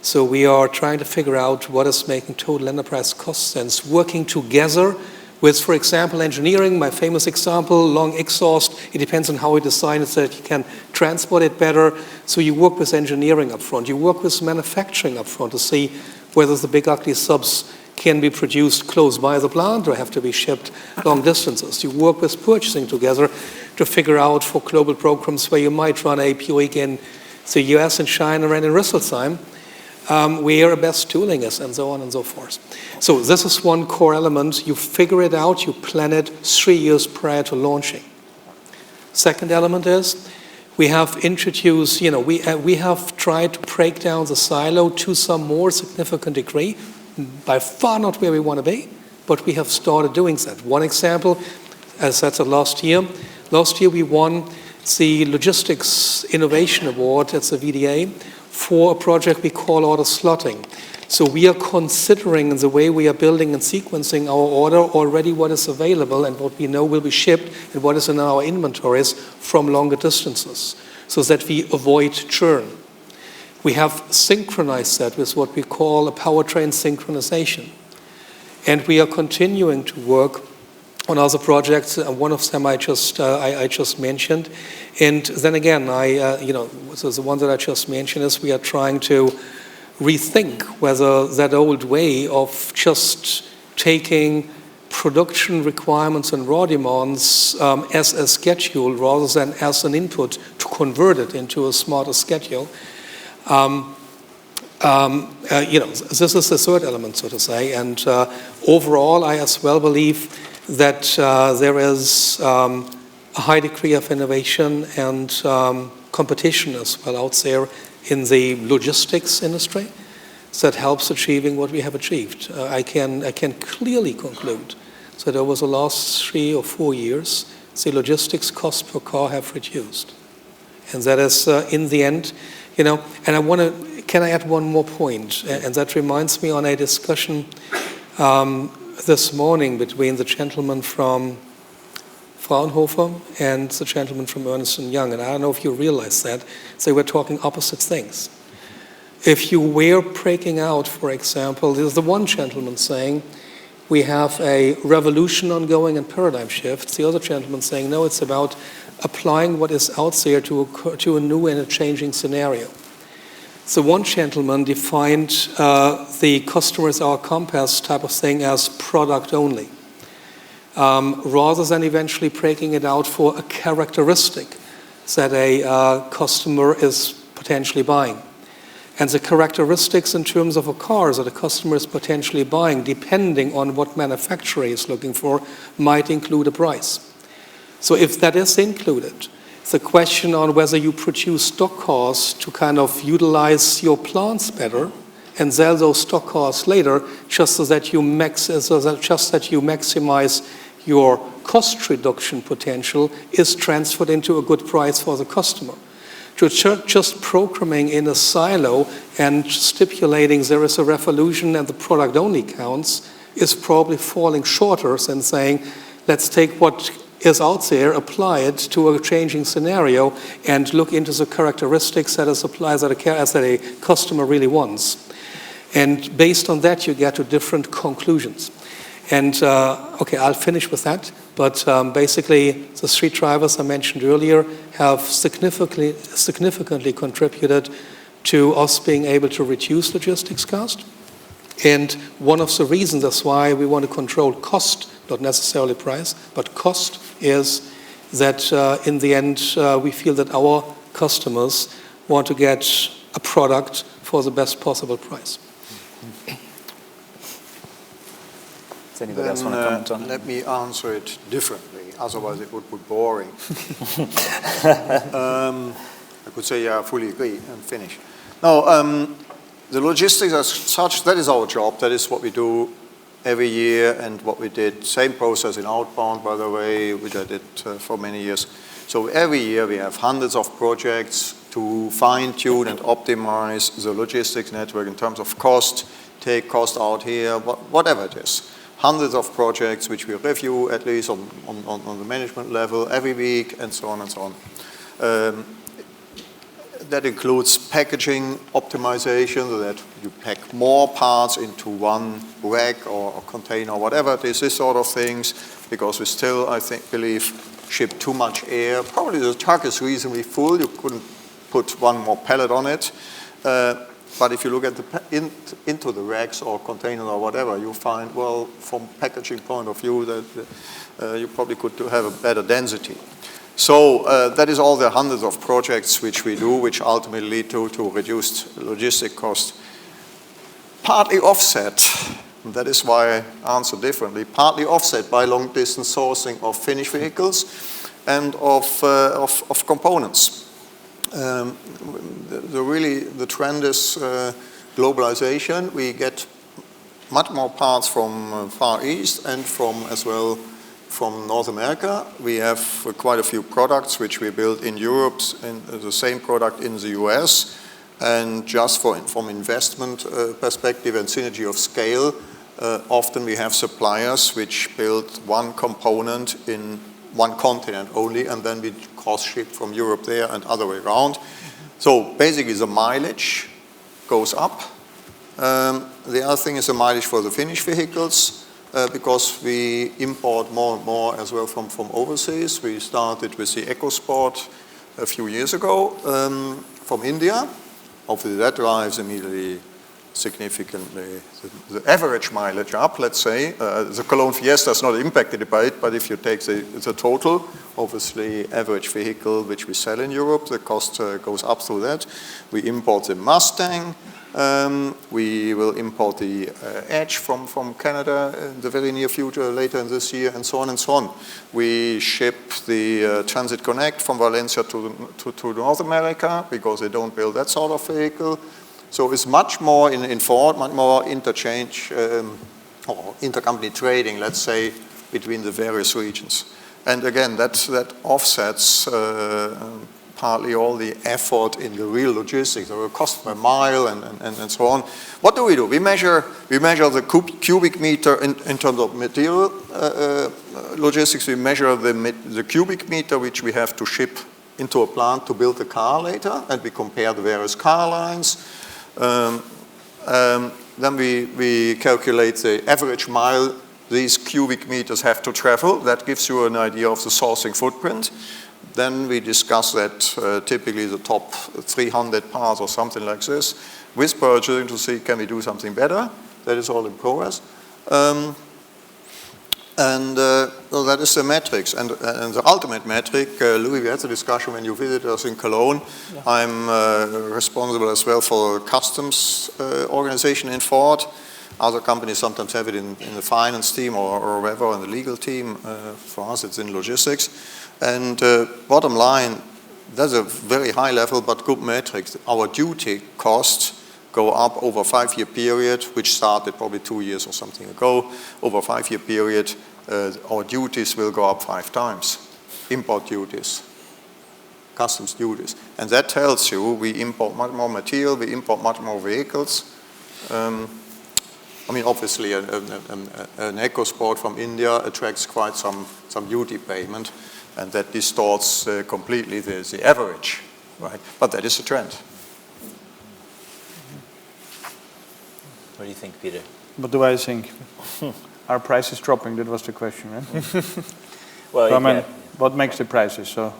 So we are trying to figure out what is making total enterprise cost sense, working together with, for example, engineering. My famous example, long exhaust, it depends on how we design it so that you can transport it better. So you work with engineering up front. You work with manufacturing up front to see whether the big ugly subs can be produced close by the plant or have to be shipped long distances. You work with purchasing together to figure out for global programs where you might run a POIC in the US and China and in Rüsselsheim, where best tooling is, and so on and so forth. So this is one core element. You figure it out, you plan it 3 years prior to launching. Second element is we have introduced, we have tried to break down the silo to some more significant degree, by far not where we want to be, but we have started doing that. One example, as I said last year we won the Logistics Innovation Award at the VDA for a project we call order slotting. So we are considering the way we are building and sequencing our order already what is available and what we know will be shipped and what is in our inventories from longer distances so that we avoid churn. We have synchronized that with what we call a powertrain synchronization. And we are continuing to work on other projects. One of them I just mentioned, and then again, so the one that I just mentioned is we are trying to rethink whether that old way of just taking production requirements and raw demands as a schedule rather than as an input to convert it into a smarter schedule. This is the third element, so to say, and overall, I as well believe that there is a high degree of innovation and competition as well out there in the logistics industry that helps achieving what we have achieved. I can clearly conclude that over the last 3 or 4 years, the logistics cost per car have reduced. And that is, in the end, and can I add one more point? And that reminds me on a discussion this morning between the gentleman from Fraunhofer and the gentleman from Ernst & Young. And I don't know if you realize that. They were talking opposite things. If you were breaking out, for example, there's the one gentleman saying, we have a revolution ongoing and paradigm shifts. The other gentleman saying, no, it's about applying what is out there to a new and a changing scenario. So one gentleman defined the customer as our compass type of thing as product only, rather than eventually breaking it out for a characteristic that a customer is potentially buying. And the characteristics in terms of a car that a customer is potentially buying, depending on what manufacturer is looking for, might include a price. So if that is included, the question on whether you produce stock cars to kind of utilize your plants better and sell those stock cars later, just so that you maximize your cost reduction potential, is transferred into a good price for the customer. To just programming in a silo and stipulating there is a revolution and the product only counts is probably falling shorter than saying, let's take what is out there, apply it to a changing scenario, and look into the characteristics that a customer really wants. And based on that, you get to different conclusions. And okay, I'll finish with that. But basically, the 3 drivers I mentioned earlier have significantly contributed to us being able to reduce logistics cost. And one of the reasons that's why we want to control cost, not necessarily price, but cost, is that in the end, we feel that our customers want to get a product for the best possible price. Does anybody else want to comment on it? Let me answer it differently, otherwise it would be boring. I could say, yeah, I fully agree and finish. No, the logistics as such, that is our job. That is what we do every year and what we did. Same process in outbound, by the way, which I did for many years. So every year we have hundreds of projects to fine-tune and optimize the logistics network in terms of cost, take cost out here, whatever it is. Hundreds of projects which we review at least on the management level every week, and so on and so on. That includes packaging optimization, so that you pack more parts into one rack or container or whatever it is, this sort of things, because we still, I believe, ship too much air. Probably the truck is reasonably full, you couldn't put one more pallet on it. But if you look at into the racks or containers or whatever, you find, well, from packaging point of view, that you probably could have a better density. So that is all the hundreds of projects which we do, which ultimately lead to reduced logistic cost. Partly offset, and that is why I answer differently, partly offset by long-distance sourcing of finished vehicles and of components. The trend is globalization. We get much more parts from Far East and as well from North America. We have quite a few products which we build in Europe and the same product in the US. And just from investment perspective and synergy of scale, often we have suppliers which build one component in one continent only, and then we cross-ship from Europe there and other way around. So basically the mileage goes up. The other thing is the mileage for the finished vehicles. because we import more and more as well from overseas. We started with the EcoSport a few years ago from India. Hopefully that drives immediately significantly the average mileage up, let's say. The Cologne Fiesta is not impacted by it, but if you take the total, obviously average vehicle which we sell in Europe, the cost goes up through that. We import the Mustang. We will import the Edge from Canada in the very near future, later in this year, and so on and so on. We ship the Transit Connect from Valencia to North America because they don't build that sort of vehicle. So it's much more in Ford, much more interchange or intercompany trading, let's say, between the various regions. And again, that offsets partly all the effort in the real logistics, or cost per mile and so on. What do? We measure the cubic meter in terms of material logistics. We measure the cubic meter which we have to ship into a plant to build a car later, and we compare the various car lines. Then we calculate the average mile these cubic meters have to travel. That gives you an idea of the sourcing footprint. Then we discuss that typically the top 300 parts or something like this with purchasing to see, can we do something better? That is all in progress. So that is the metrics. And the ultimate metric, Louis, we had the discussion when you visited us in Cologne. Yeah. I'm responsible as well for customs organization in Ford. Other companies sometimes have it in the finance team or wherever, in the legal team. For us, it's in logistics. And bottom line, that's a very high level but good metrics. Our duty costs go up over a 5-year period, which started probably 2 years or something ago. Over a 5-year period, our duties will go up 5 times. Import duties, customs duties. And that tells you we import much more material, we import much more vehicles. I mean, obviously, an EcoSport from India attracts quite some duty payment, and that distorts completely the average, right? But that is a trend. What do you think, Peter? What do I think? Our price is dropping, that was the question, right? Well, so, I mean, what makes the prices? So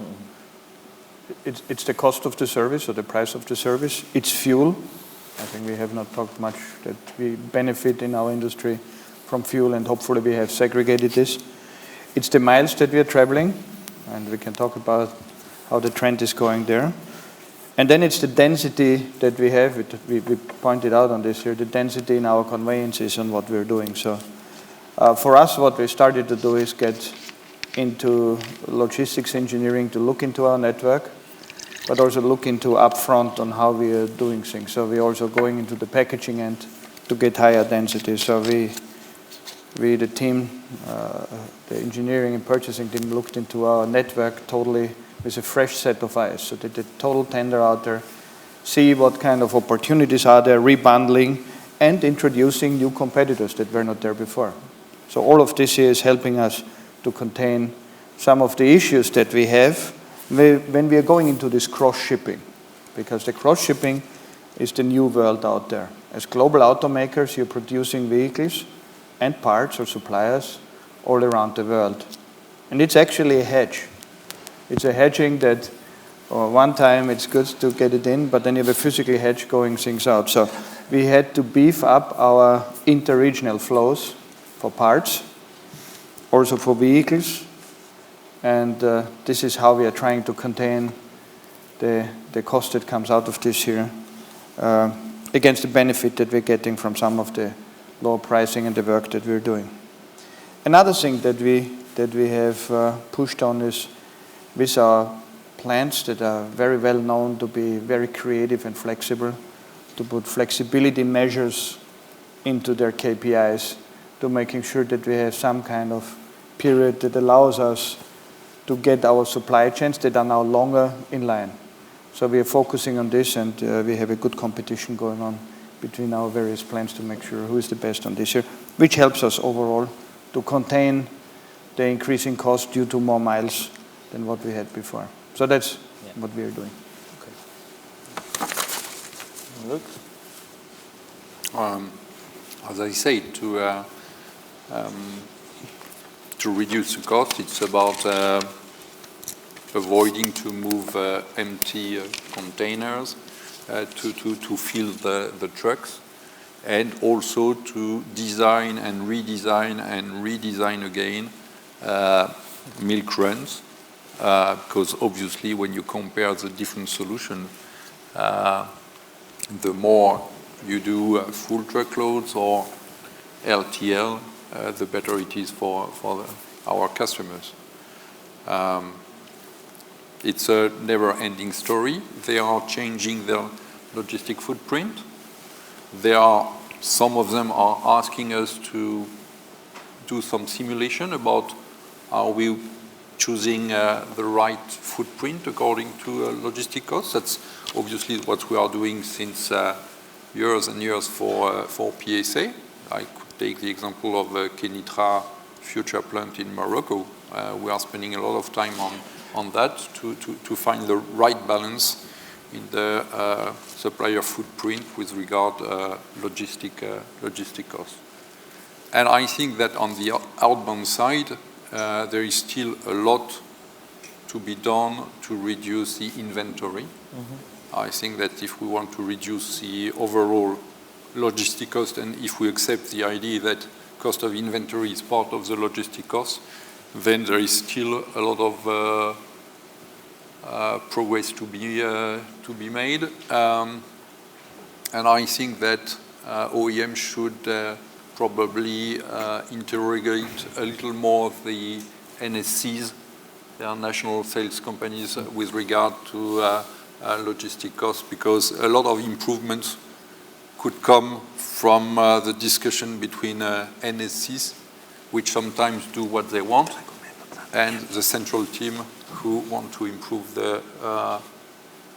it's the cost of the service, or the price of the service. It's fuel. I think we have not talked much that we benefit in our industry from fuel, and hopefully we have segregated this. It's the miles that we are traveling, and we can talk about how the trend is going there. And then it's the density that we have. We pointed out on this here, the density in our conveyances and what we're doing. So for us, what we started to do is get into logistics engineering to look into our network, but also look into upfront on how we are doing things. So we're also going into the packaging end to get higher density. So we the team, the engineering and purchasing team, looked into our network totally with a fresh set of eyes. So they did total tender out there, see what kind of opportunities are there, rebundling, and introducing new competitors that were not there before. So all of this here is helping us to contain some of the issues that we have when we are going into this cross-shipping, because the cross-shipping is the new world out there. As global automakers, you're producing vehicles and parts or suppliers all around the world. And it's actually a hedge. It's a hedging that one time it's good to get it in, but then you have a physical hedge going things out. So we had to beef up our interregional flows for parts, also for vehicles. And this is how we are trying to contain the cost that comes out of this here against the benefit that we're getting from some of the lower pricing and the work that we're doing. Another thing that we have pushed on is with our plants that are very well known to be very creative and flexible, to put flexibility measures into their KPIs, to making sure that we have some kind of period that allows us to get our supply chains that are now longer in line. So we are focusing on this, and we have a good competition going on between our various plants to make sure who is the best on this here, which helps us overall to contain the increasing cost due to more miles than what we had before. So that's what we are doing. Okay. As I say, to to reduce the cost. It's about avoiding to move empty containers to fill the trucks, and also to design and redesign again milk runs, because obviously when you compare the different solutions, the more you do full truckloads or LTL, the better it is for our customers. It's a never-ending story. They are changing their logistic footprint. Some of them are asking us to do some simulation about are we choosing the right footprint according to logistic costs. That's obviously what we are doing since years and years for PSA. I could take the example of Kenitra future plant in Morocco. We are spending a lot of time on that to find the right balance in the supplier footprint with regard logistic costs. And I think that on the outbound side, there is still a lot to be done to reduce the inventory. Mm-hmm. I think that if we want to reduce the overall logistic cost, and if we accept the idea that cost of inventory is part of the logistic cost, then there is still a lot of progress to be made. And I think that OEM should probably interrogate a little more the NSCs, their national sales companies, with regard to logistic costs, because a lot of improvements could come from the discussion between NSCs, which sometimes do what they want, and the central team who want to improve the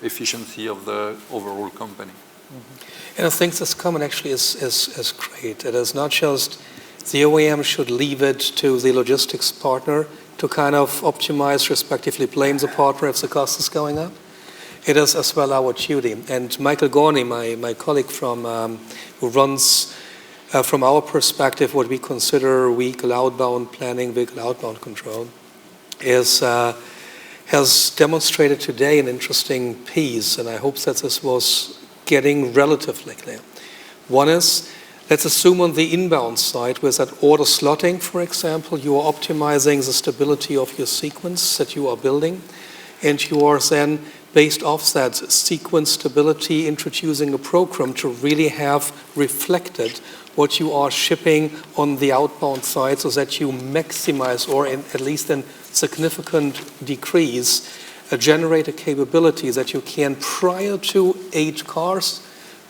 efficiency of the overall company. Mm-hmm. And I think this comment actually is great. It is not just the OEM should leave it to the logistics partner to kind of optimize, respectively blame the partner if the cost is going up. It is as well our duty. And Michael Gorney, my colleague from who runs, from our perspective, what we consider vehicle outbound planning, vehicle outbound control, has demonstrated today an interesting piece, and I hope that this was getting relatively clear. One is, let's assume on the inbound side, with that order slotting, for example, you are optimizing the stability of your sequence that you are building, and you are then, based off that sequence stability, introducing a program to really have reflected what you are shipping on the outbound side, so that you maximize, or at least in significant decrease, generate a capability that you can, prior to 8 cars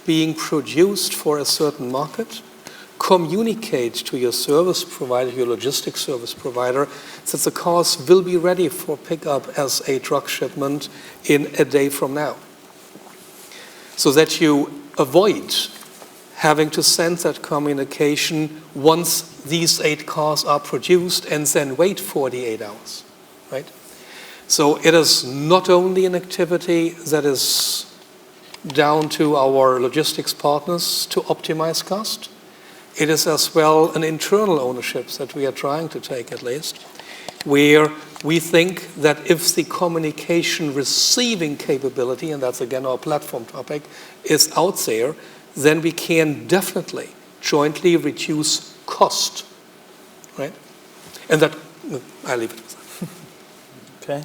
being produced for a certain market, communicate to your service provider, your logistics service provider, that the cars will be ready for pickup as a truck shipment in a day from now. So that you avoid having to send that communication once these 8 cars are produced and then wait 48 hours, right? So it is not only an activity that is down to our logistics partners to optimize cost, it is as well an internal ownership that we are trying to take, at least, where we think that if the communication receiving capability, and that's again our platform topic, is out there, then we can definitely jointly reduce cost, right? And that, I leave it at that. Okay.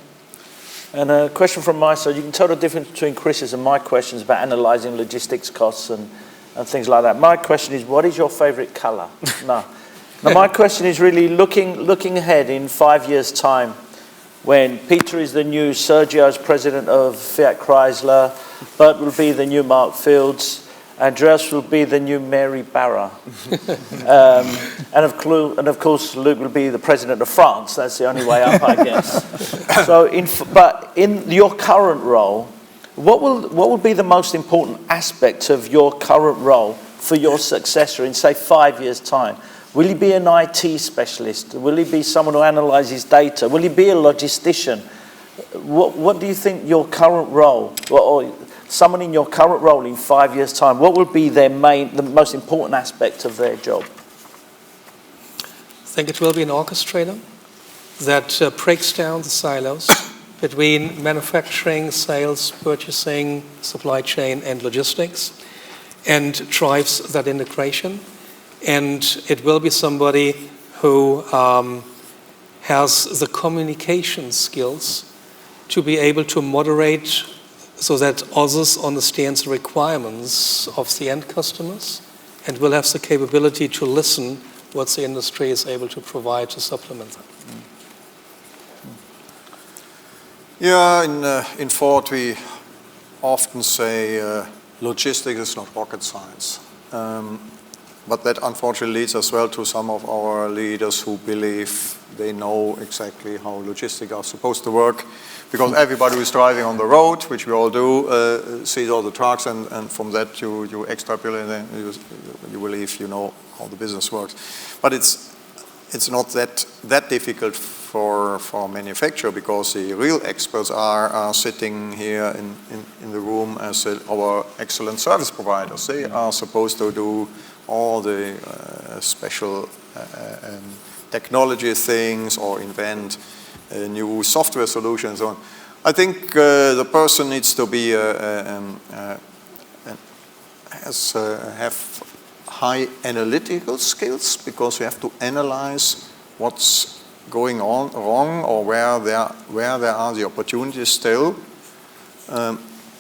And a question from my side. You can tell the difference between Chris's and my questions about analyzing logistics costs and things like that. My question is, what is your favorite color? No. Now, my question is really looking ahead in 5 years' time, when Peter is the new Sergio is president of Fiat Chrysler, Bert will be the new Mark Fields, Andreas will be the new Mary Barra. And of course, Luke will be the president of France. That's the only way up, I guess. So, but in your current role, what will be the most important aspect of your current role for your successor in, say, 5 years' time? Will he be an IT specialist? Will he be someone who analyzes data? Will he be a logistician? What do you think your current role, or someone in your current role in 5 years' time, what will be the most important aspect of their job? think it will be an orchestrator that breaks down the silos between manufacturing, sales, purchasing, supply chain, and logistics, and drives that integration. And it will be somebody who has the communication skills to be able to moderate so that others understand the requirements of the end customers and will have the capability to listen what the industry is able to provide to supplement that. Yeah, in Ford we often say logistics is not rocket science. But that unfortunately leads as well to some of our leaders who believe they know exactly how logistics are supposed to work, because everybody who is driving on the road, which we all do, sees all the trucks, and from that you extrapolate and you believe you know how the business works. But it's not that difficult for a manufacturer, because the real experts are sitting here in the room as our excellent service providers. They are supposed to do all the special technology things or invent new software solutions. So I think the person needs to be have high analytical skills, because you have to analyze what's going on wrong, or where there are the opportunities still.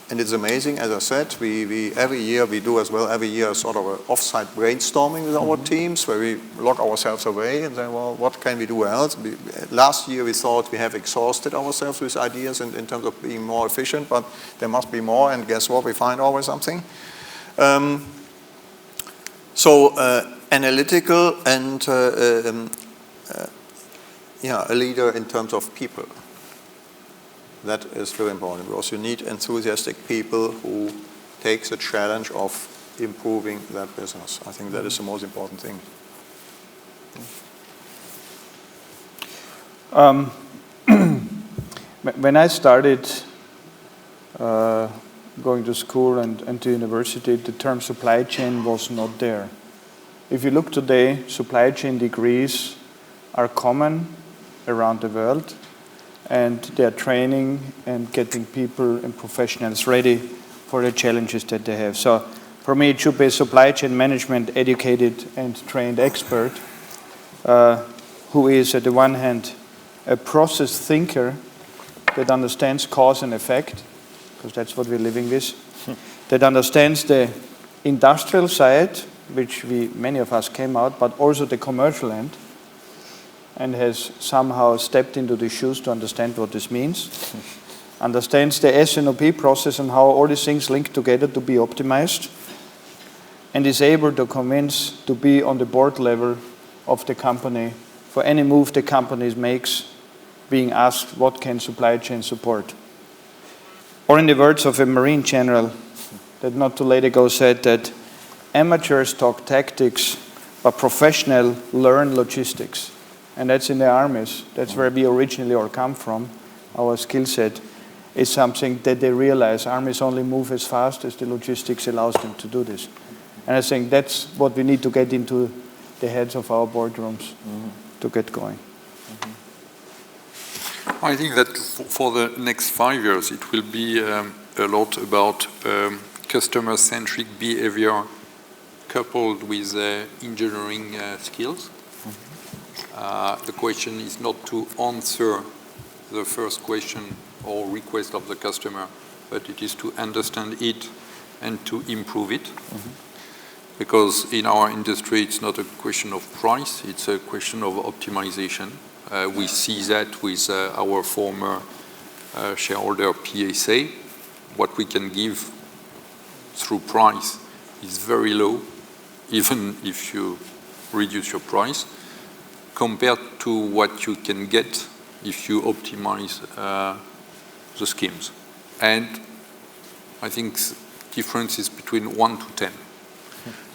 And it's amazing, as I said, we every year we do as well, every year sort of an off-site brainstorming with our teams, where we lock ourselves away and say, well, what can we do else? Last year we thought we have exhausted ourselves with ideas in terms of being more efficient, but there must be more, and guess what, we find always something. Analytical and a leader in terms of people. That is very important, because you need enthusiastic people who take the challenge of improving that business. I think that is the most important thing. When I started going to school and to university, the term supply chain was not there. If you look today, supply chain degrees are common around the world, and they are training and getting people and professionals ready for the challenges that they have. So for me, it should be a supply chain management educated and trained expert who is, at the one hand, a process thinker that understands cause and effect, because that's what we're living with, that understands the industrial side, which many of us came out, but also the commercial end, and has somehow stepped into the shoes to understand what this means, understands the S&OP process and how all these things link together to be optimized, and is able to convince to be on the board level of the company for any move the company makes, being asked what can supply chain support. Or in the words of a Marine general that not too late ago said that amateurs talk tactics, but professionals learn logistics. And that's in the armies. That's where we originally all come from. Our skill set is something that they realize armies only move as fast as the logistics allows them to do this. And I think that's what we need to get into the heads of our boardrooms to get going. I think that for the next 5 years, it will be a lot about customer-centric behavior coupled with engineering skills. The question is not to answer the first question or request of the customer, but it is to understand it and to improve it. Because in our industry, it's not a question of price, it's a question of optimization. We see that with our former shareholder PSA. What we can give through price is very low, even if you reduce your price, compared to what you can get if you optimize the schemes. And I think difference is between 1 to 10.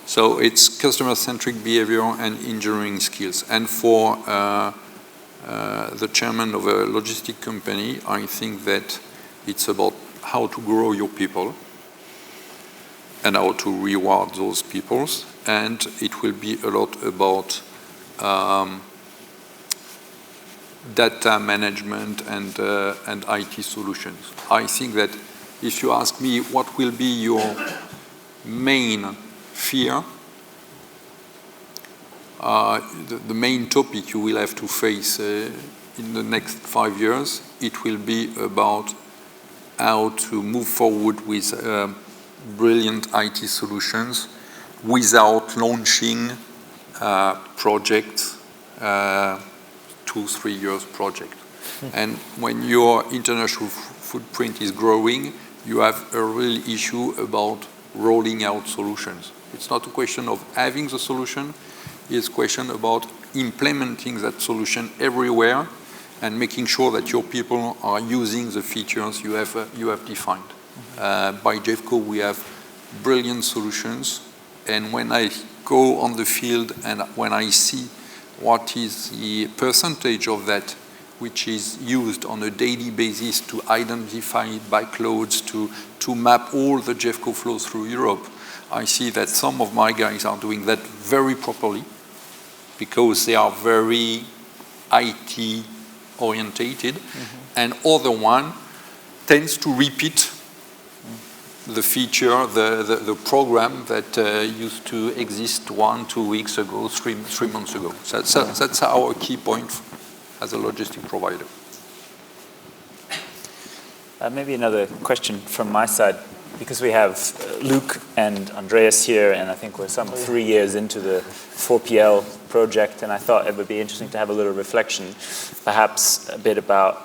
So it's customer-centric behavior and engineering skills. And for the chairman of a logistic company, I think that it's about how to grow your people and how to reward those people. And it will be a lot about data management and IT solutions. I think that if you ask me what will be your main fear, the main topic you will have to face in the next 5 years, it will be about how to move forward with brilliant IT solutions without launching projects, 2-3 years project. And when your international footprint is growing, you have a real issue about rolling out solutions. It's not a question of having the solution, it's a question about implementing that solution everywhere and making sure that your people are using the features you have defined. By GEFCO, we have brilliant solutions, and when I go on the field and when I see what is the percentage of that which is used on a daily basis to identify backloads, to map all the GEFCO flows through Europe, I see that some of my guys are doing that very properly because they are very IT orientated, and other one tends to repeat the feature, the program that used to exist 1-2 weeks ago, 3 months ago. So that's our key point as a logistic provider. Maybe another question from my side, because we have Luc and Andreas here, and I think we're some 3 years into the 4PL project, and I thought it would be interesting to have a little reflection, perhaps a bit about,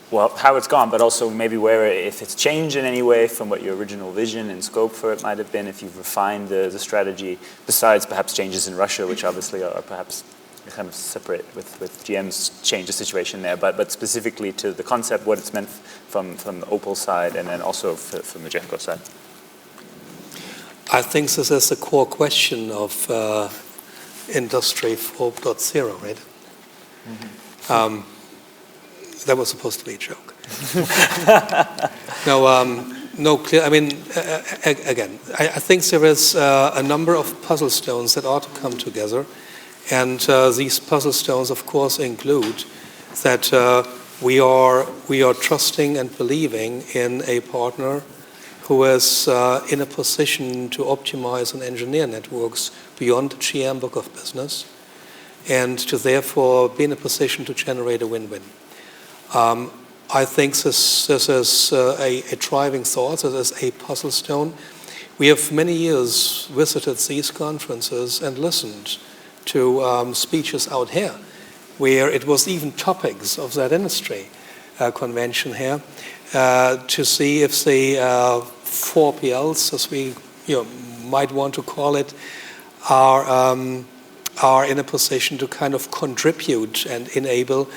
well, how it's gone, but also maybe where, if it's changed in any way from what your original vision and scope for it might have been, if you've refined the strategy, besides perhaps changes in Russia, which obviously are perhaps kind of separate with GM's change the situation there, but specifically to the concept, what it's meant from the Opel side, and then also from the GEFCO side. I think this is the core question of Industry 4.0, right? That was supposed to be a joke. No, clear. I mean, again, I think there is a number of puzzle stones that ought to come together. And these puzzle stones, of course, include that we are trusting and believing in a partner who is in a position to optimize and engineer networks beyond the GM book of business, and to therefore be in a position to generate a win-win. I think this is a driving thought, this is a puzzle stone. We have many years visited these conferences and listened to speeches out here, where it was even topics of that industry convention here, to see if the 4PLs, as we might want to call it, are in a position to kind of contribute and enable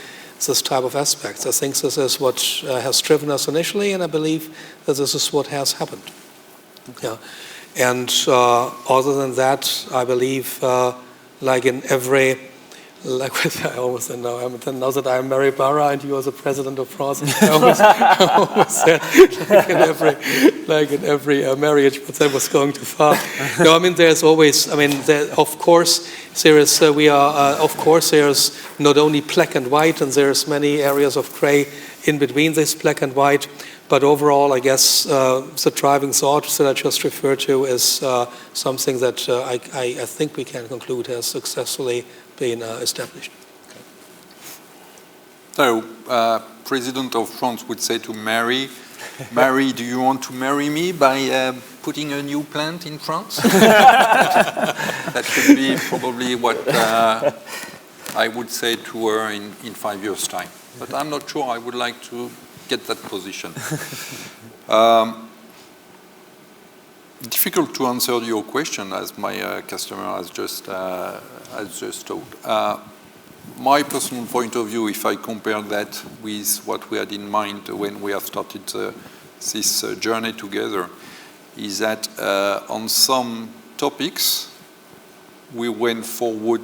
this type of aspects. I think this is what has driven us initially, and I believe that this is what has happened. Okay. Yeah. And other than that, I believe, like in every, I almost said now that I'm Mary Barra and you are the president of France, I almost said like in every marriage, but that was going too far. No, I mean there's always, I mean of course there is of course there's not only black and white, and there's many areas of gray in between this black and white. But overall, I guess the driving thought that I just referred to is something that I think we can conclude has successfully been established. So, President of France would say to Mary, Mary, do you want to marry me by putting a new plant in France? That should be probably what I would say to her in 5 years' time. But I'm not sure I would like to get that position. Difficult to answer your question, as my customer has just told. My personal point of view, if I compare that with what we had in mind when we have started this journey together, is that on some topics we went forward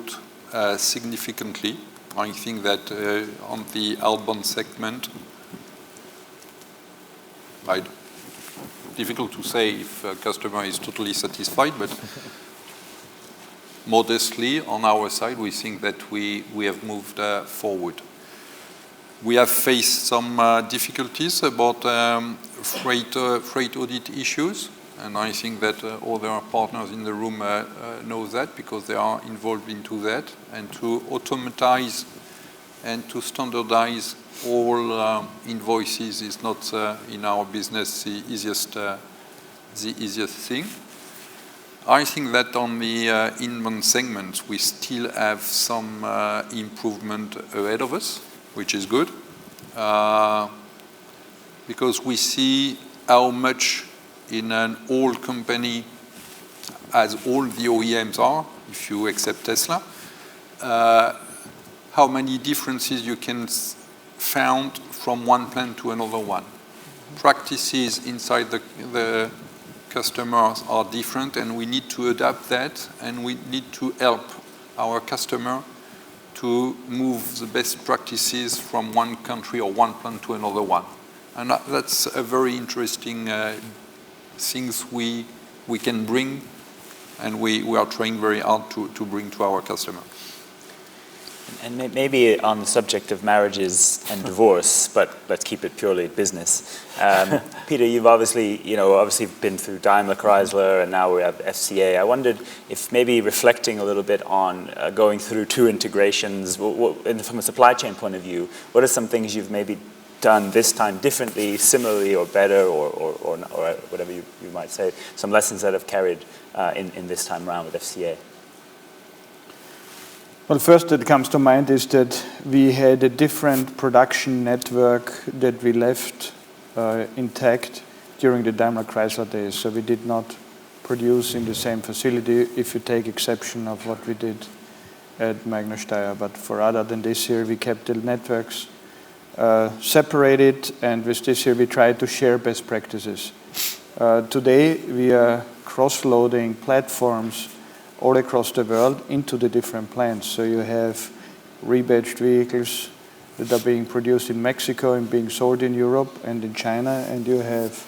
significantly. I think that on the outbound segment, difficult to say if a customer is totally satisfied, but modestly on our side, we think that we have moved forward. We have faced some difficulties about freight audit issues, and I think that other partners in the room know that because they are involved into that. And to automatize and to standardize all invoices is not in our business the easiest thing. I think that on the inbound segment we still have some improvement ahead of us, which is good, because we see how much in an old company, as all the OEMs are, if you accept Tesla, how many differences you can found from one plant to another one. Practices inside the customers are different, and we need to adapt that, and we need to help our customer to move the best practices from one country or one plant to another one. And that's a very interesting things we can bring, and we are trying very hard to bring to our customer. And maybe on the subject of marriages and divorce, but let's keep it purely business. Peter, you've obviously been through Daimler, Chrysler, and now we have FCA. I wondered if maybe reflecting a little bit on going through two integrations, from a supply chain point of view, what are some things you've maybe done this time differently, similarly, or better, or whatever you might say, some lessons that have carried in this time around with FCA? Well, first that comes to mind is that we had a different production network that we left intact during the Daimler Chrysler days. So we did not produce in the same facility, if you take exception of what we did at Magna Steyr. But for other than this year, we kept the networks separated, and with this year we tried to share best practices. Today we are cross-loading platforms all across the world into the different plants. So you have rebadged vehicles that are being produced in Mexico and being sold in Europe and in China, and you have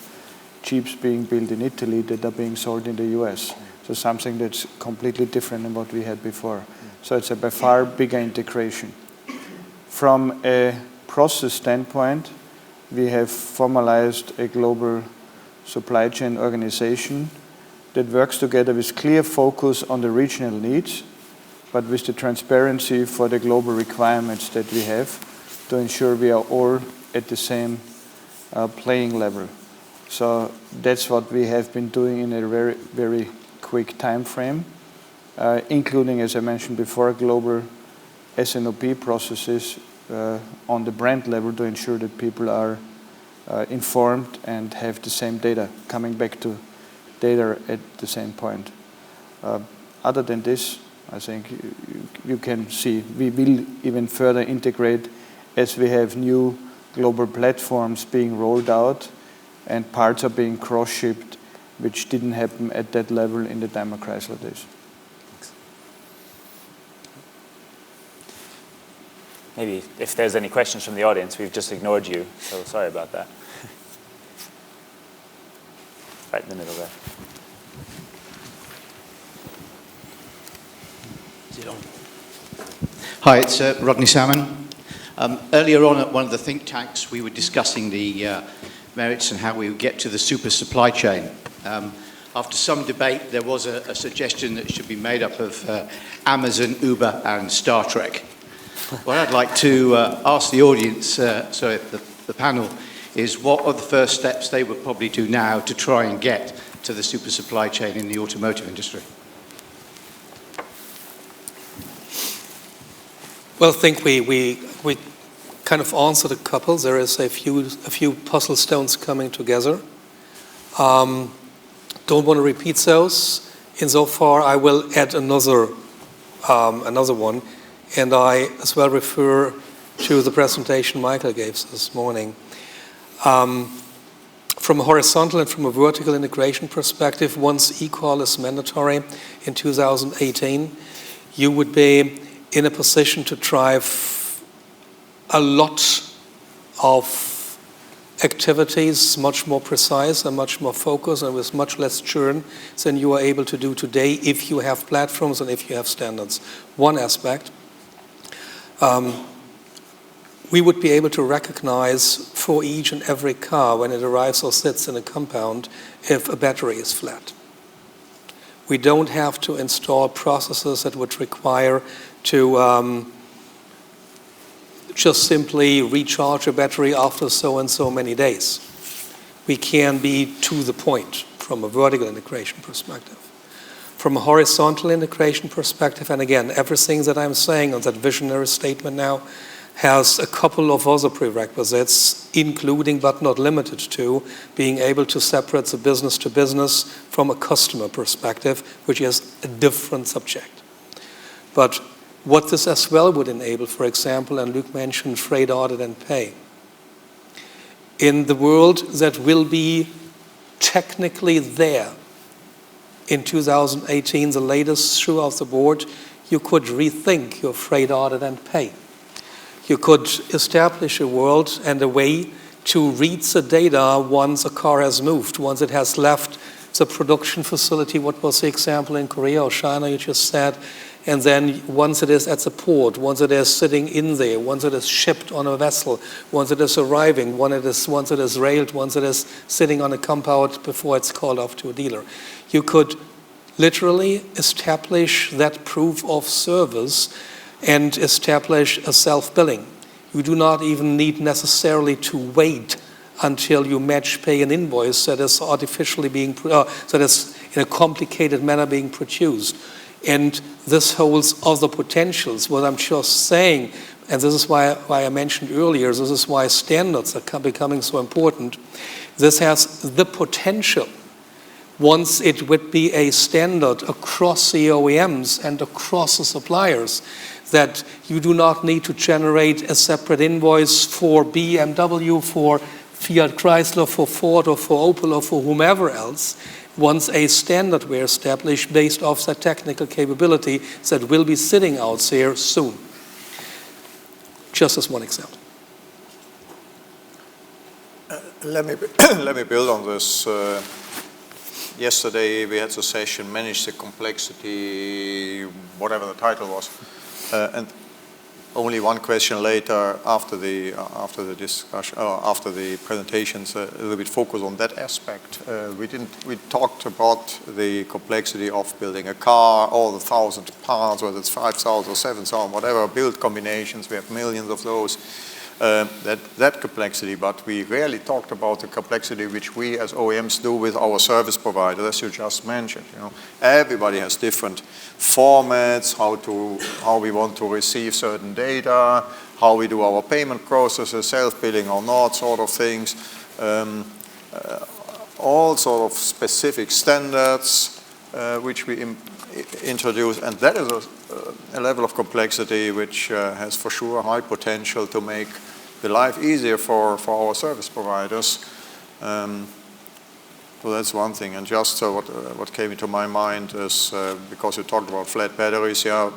Jeeps being built in Italy that are being sold in the US. So something that's completely different than what we had before. So it's a by far bigger integration. From a process standpoint, we have formalized a global supply chain organization that works together with clear focus on the regional needs, but with the transparency for the global requirements that we have to ensure we are all at the same playing level. So that's what we have been doing in a very, very quick time frame, including, as I mentioned before, global S&OP processes on the brand level to ensure that people are informed and have the same data, coming back to data at the same point. Other than this, I think you can see we will even further integrate as we have new global platforms being rolled out and parts are being cross-shipped, which didn't happen at that level in the Daimler Chrysler days. Thanks. Maybe if there's any questions from the audience, we've just ignored you, so sorry about that. Right in the middle there. Hi, it's Rodney Salmon. Earlier on at one of the think tanks, we were discussing the merits and how we would get to the super supply chain. After some debate, there was a suggestion that it should be made up of Amazon, Uber, and Star Trek. What I'd like to ask the audience, the panel, is what are the first steps they would probably do now to try and get to the super supply chain in the automotive industry? Well, I think we kind of answered a couple. There is a few puzzle stones coming together. Don't want to repeat those. Insofar, I will add another one, and I as well refer to the presentation Michael gave this morning. From a horizontal and from a vertical integration perspective, once eCall is mandatory in 2018, you would be in a position to drive a lot of activities much more precise and much more focused and with much less churn than you are able to do today if you have platforms and if you have standards. One aspect. we would be able to recognize for each and every car when it arrives or sits in a compound if a battery is flat. We don't have to install processes that would require to just simply recharge a battery after so and so many days. We can be to the point from a vertical integration perspective. From a horizontal integration perspective, and again, everything that I'm saying on that visionary statement now has a couple of other prerequisites, including but not limited to being able to separate the business to business from a customer perspective, which is a different subject. But what this as well would enable, for example, and Luc mentioned freight audit and pay. In the world that will be technically there in 2018, the latest throughout the board, you could rethink your freight audit and pay. You could establish a world and a way to read the data once a car has moved, once it has left the production facility, what was the example in Korea or China you just said, and then once it is at the port, once it is sitting in there, once it is shipped on a vessel, once it is arriving, once it is railed, once it is sitting on a compound before it's called off to a dealer. You could literally establish that proof of service and establish a self-billing. You do not even need necessarily to wait until you match pay an invoice that is artificially being, that is in a complicated manner being produced. And this holds other potentials. What I'm just saying, and this is why I mentioned earlier, this is why standards are becoming so important. This has the potential, once it would be a standard across the OEMs and across the suppliers, that you do not need to generate a separate invoice for BMW, for Fiat Chrysler, for Ford, or for Opel, or for whomever else. Once a standard were established based off that technical capability that will be sitting out there soon. Just as one example. Let me build on this. Yesterday we had the session, Manage the Complexity, whatever the title was. And only one question later, after the discussion, after the presentations, a little bit focus on that aspect. We talked about the complexity of building a car, all the 1,000 parts, whether it's 5,000 or 7,000, whatever, build combinations. We have millions of those. That complexity, but we rarely talked about the complexity which we as OEMs do with our service providers, as you just mentioned. You know, everybody has different formats, how we want to receive certain data, how we do our payment processes, self-billing or not, sort of things. All sort of specific standards which we introduce, and that is a level of complexity which has for sure a high potential to make the life easier for our service providers. So that's one thing. And just what came into my mind is, because you talked about flat batteries, yeah.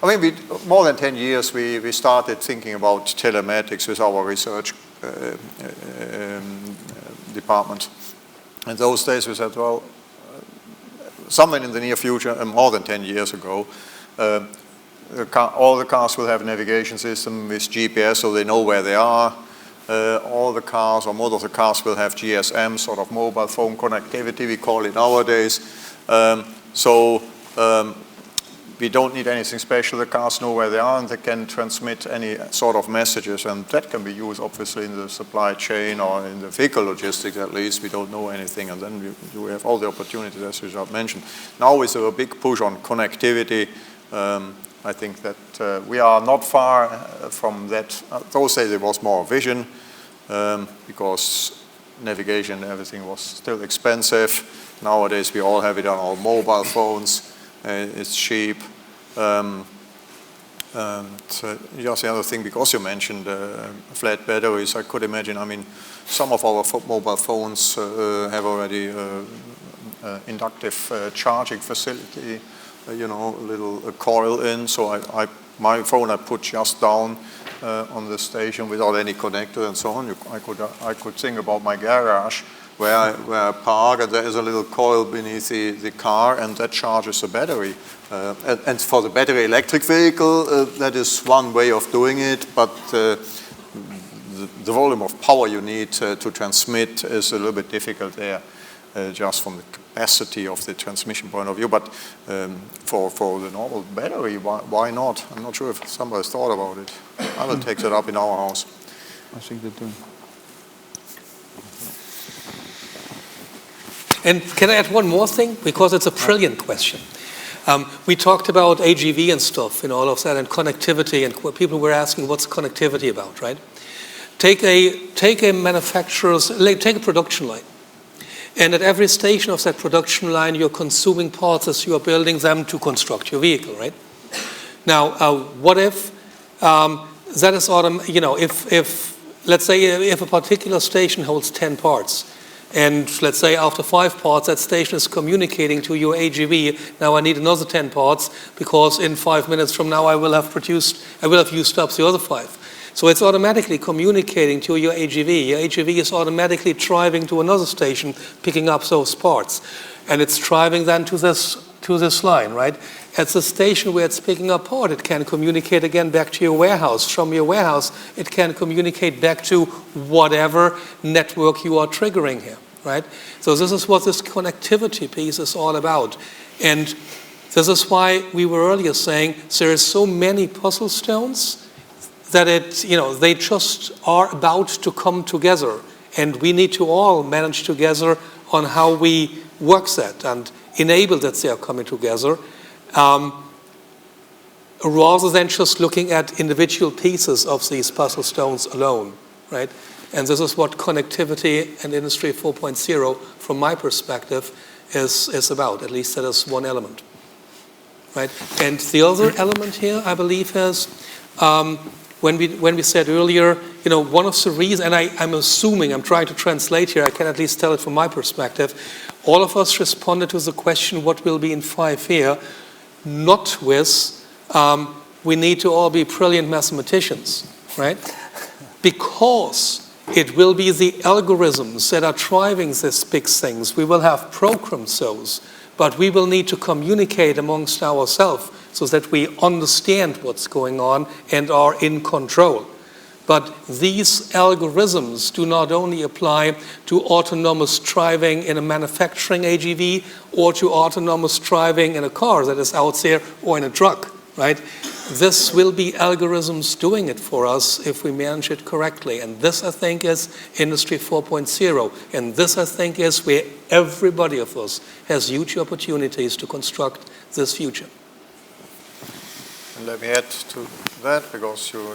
I mean, more than 10 years we started thinking about telematics with our research department. And those days we said, well, somewhere in the near future, more than 10 years ago, all the cars will have a navigation system with GPS, so they know where they are. All the cars, or most of the cars, will have GSM, sort of mobile phone connectivity, we call it nowadays. We don't need anything special. The cars know where they are, and they can transmit any sort of messages, and that can be used, obviously, in the supply chain or in the vehicle logistics, at least. We don't know anything, and then you have all the opportunities, as you just mentioned. Now, with a big push on connectivity, I think that we are not far from that. Those days it was more vision, because navigation and everything was still expensive. Nowadays we all have it on our mobile phones. It's cheap. Just the other thing, because you mentioned flat batteries, I could imagine, I mean, some of our mobile phones have already inductive charging facility, you know, a little coil in. So my phone I put just down on the station without any connector and so on. I could think about my garage where I park, and there is a little coil beneath the car, and that charges the battery. And for the battery electric vehicle, that is one way of doing it, but the volume of power you need to transmit is a little bit difficult there, just from the capacity of the transmission point of view. But for the normal battery, why not? I'm not sure if somebody's thought about it. I will take that up in our house. I think they do. And can I add one more thing? Because it's a brilliant question. We talked about AGV and stuff and all of that and connectivity, and people were asking what's connectivity about, right? Take a manufacturer's, take a production line. And at every station of that production line, you're consuming parts as you are building them to construct your vehicle, right? Now, what if that is if let's say if a particular station holds 10 parts, and let's say after 5 parts, that station is communicating to your AGV, now I need another 10 parts because in 5 minutes from now I will have used up the other 5. So it's automatically communicating to your AGV. Your AGV is automatically driving to another station, picking up those parts. And it's driving then to this line, right? At the station where it's picking up part, it can communicate again back to your warehouse. From your warehouse, it can communicate back to whatever network you are triggering here, right? So this is what this connectivity piece is all about. And this is why we were earlier saying there are so many puzzle stones that they just are about to come together. And we need to all manage together on how we work that and enable that they are coming together. Rather than just looking at individual pieces of these puzzle stones alone, right? And this is what connectivity and Industry 4.0, from my perspective, is about. At least that is one element, right? And the other element here, I believe, is when we said earlier, one of the reasons, and I'm assuming, I'm trying to translate here, I can at least tell it from my perspective, all of us responded to the question, what will be in 5 years? Not with, we need to all be brilliant mathematicians, right? Because it will be the algorithms that are driving these big things. We will have programmed those, but we will need to communicate amongst ourselves so that we understand what's going on and are in control. But these algorithms do not only apply to autonomous driving in a manufacturing AGV or to autonomous driving in a car that is out there or in a truck, right? This will be algorithms doing it for us if we manage it correctly. And this, I think, is Industry 4.0. And this, I think, is where everybody of us has huge opportunities to construct this future. And let me add to that, because you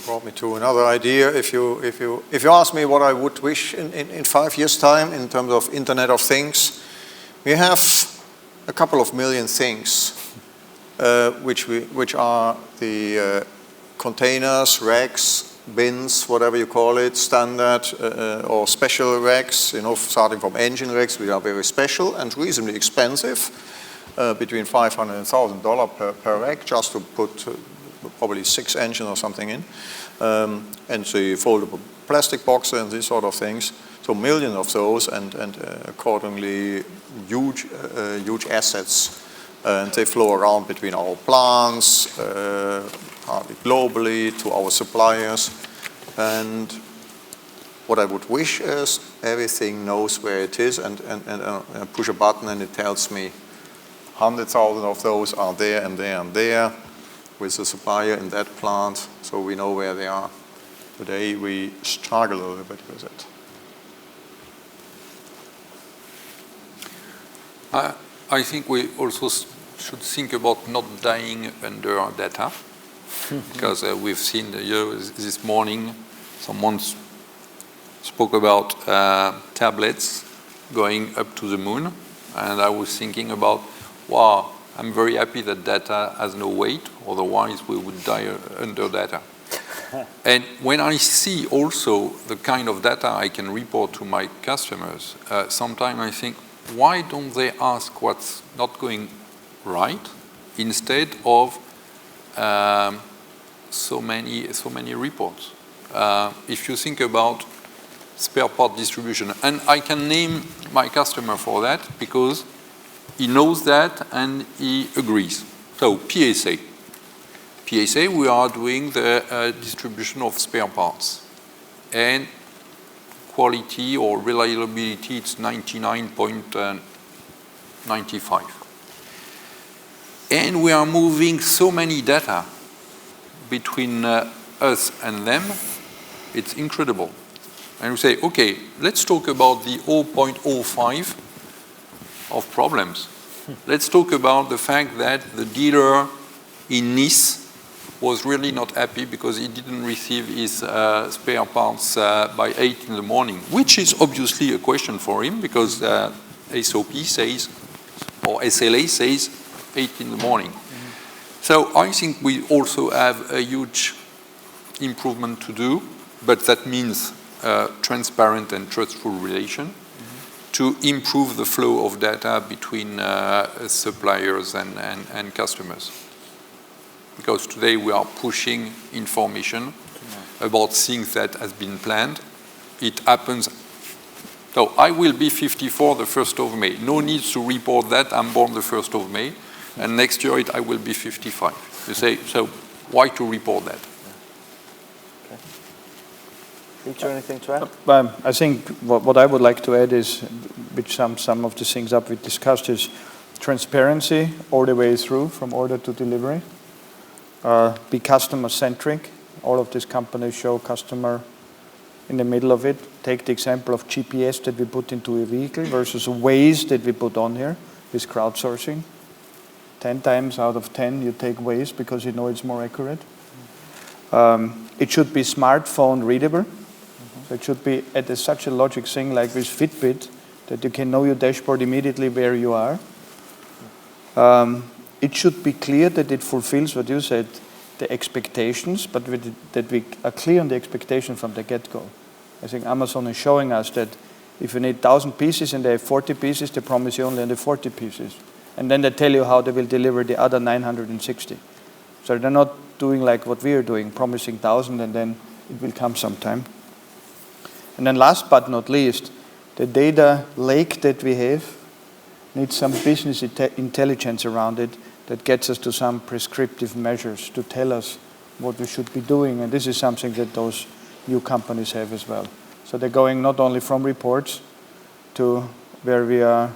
brought me to another idea. If you ask me what I would wish in 5 years' time in terms of Internet of Things, we have a couple of million things, which are the containers, racks, bins, whatever you call it, standard or special racks. Starting from engine racks, which are very special and reasonably expensive, between $500 and $1,000 per rack, just to put probably 6 engines or something in, and the foldable plastic box and these sort of things. So millions of those, and accordingly huge assets, and they flow around between our plants, partly globally, to our suppliers. And what I would wish is everything knows where it is, and push a button and it tells me 100,000 of those are there and there and there, with the supplier in that plant, so we know where they are. Today we struggle a little bit with it. I think we also should think about not dying under data, because we've seen this morning someone spoke about tablets going up to the moon, and I was thinking about, wow, I'm very happy that data has no weight, otherwise we would die under data. And when I see also the kind of data I can report to my customers, sometimes I think, why don't they ask what's not going right instead of so many reports? If you think about spare part distribution, and I can name my customer for that because he knows that and he agrees. So PSA, we are doing the distribution of spare parts. and quality or reliability, it's 99.95. And we are moving so many data between us and them, it's incredible. And we say, okay, let's talk about the 0.05 of problems. Let's talk about the fact that the dealer in Nice was really not happy because he didn't receive his spare parts by 8 in the morning, which is obviously a question for him because SOP says, or SLA says, 8 in the morning. So I think we also have a huge improvement to do, but that means transparent and trustful relation to improve the flow of data between suppliers and customers. Because today we are pushing information about things that has been planned. It happens. So I will be 54 the 1st of May. No need to report that I'm born the 1st of May. And next year I will be 55. You say, so why to report that? Okay. Peter, anything to add? I think what I would like to add is, which some of the things that we discussed, is transparency all the way through, from order to delivery. Be customer-centric. All of these companies show customer in the middle of it. Take the example of GPS that we put into a vehicle versus Weiss that we put on here with crowdsourcing. 10 times out of 10 you take Weiss because you know it's more accurate. It should be smartphone readable. So it should be at such a logic thing like with Fitbit that you can know your dashboard immediately where you are. It should be clear that it fulfills what you said, the expectations, but that we are clear on the expectation from the get-go. I think Amazon is showing us that if you need 1,000 pieces and they have 40 pieces, they promise you only the 40 pieces. And then they tell you how they will deliver the other 960. So they're not doing like what we are doing, promising 1,000 and then it will come sometime. And then last but not least, the data lake that we have needs some business intelligence around it that gets us to some prescriptive measures to tell us what we should be doing. And this is something that those new companies have as well. So they're going not only from reports to where we are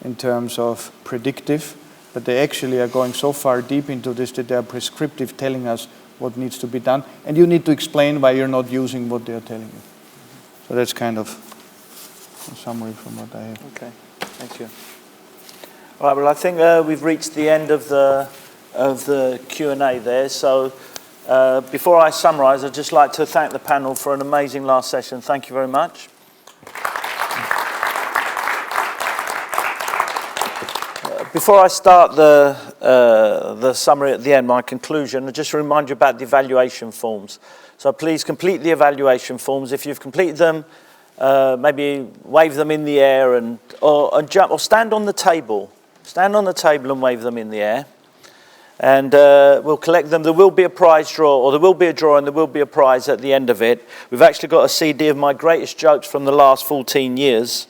in terms of predictive, but they actually are going so far deep into this that they are prescriptive, telling us what needs to be done. And you need to explain why you're not using what they are telling you. So that's kind of a summary from what I have. Okay, thank you. All right, well, I think we've reached the end of the Q&A there. So before I summarise, I'd just like to thank the panel for an amazing last session. Thank you very much. Before I start the summary at the end, my conclusion, I'll just remind you about the evaluation forms. So please complete the evaluation forms. If you've completed them, maybe wave them in the air or jump or stand on the table. Stand on the table and wave them in the air. And we'll collect them. There will be a prize draw, or there will be a draw and there will be a prize at the end of it. We've actually got a CD of my greatest jokes from the last 14 years.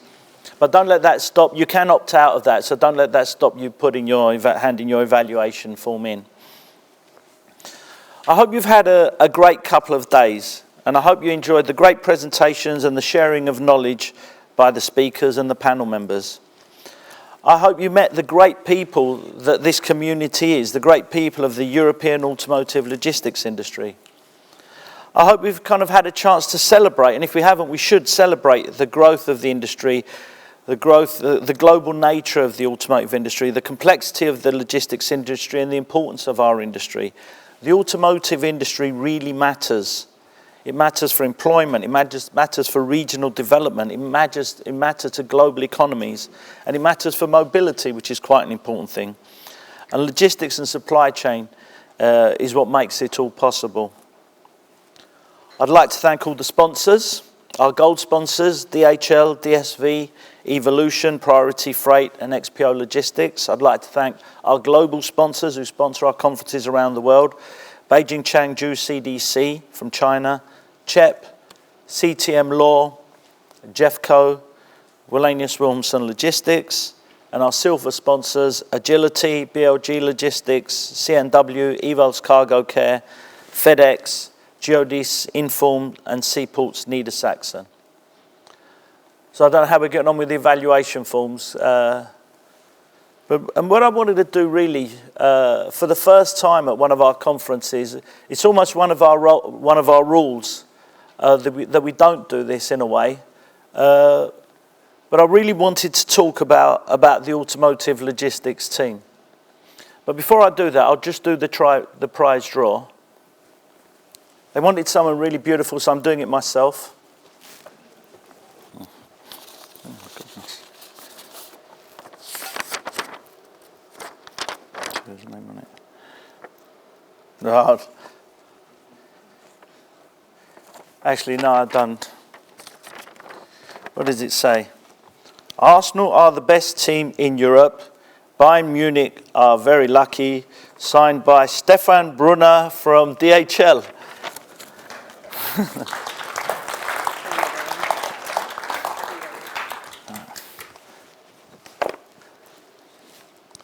But don't let that stop. You can opt out of that, so don't let that stop you handing your evaluation form in. I hope you've had a great couple of days, and I hope you enjoyed the great presentations and the sharing of knowledge by the speakers and the panel members. I hope you met the great people that this community is, the great people of the European automotive logistics industry. I hope we've kind of had a chance to celebrate, and if we haven't, we should celebrate the growth of the industry, the growth, the global nature of the automotive industry, the complexity of the logistics industry, and the importance of our industry. The automotive industry really matters. It matters for employment, it matters for regional development, it matters to global economies, and it matters for mobility, which is quite an important thing. And logistics and supply chain is what makes it all possible. I'd like to thank all the sponsors, our gold sponsors, DHL, DSV, Evolution, Priority Freight, and XPO Logistics. I'd like to thank our global sponsors who sponsor our conferences around the world, Beijing Changzhou CDC from China, CHEP, CTM Law, GEFCO, Wallenius Wilhelmsen Logistics, and our silver sponsors, Agility, BLG Logistics, CNW, Evals Cargo Care, FedEx, Geodis, Inform, and Seaports Niedersachsen. So I don't know how we're getting on with the evaluation forms. And what I wanted to do really, for the first time at one of our conferences, it's almost one of our rules that we don't do this in a way. But I really wanted to talk about the automotive logistics team. But before I do that, I'll just do the prize draw. They wanted someone really beautiful, so I'm doing it myself. Oh my goodness. There's a name on it. No. Actually, no, I don't. What does it say? Arsenal are the best team in Europe. Bayern Munich are very lucky. Signed by Stefan Brunner from DHL.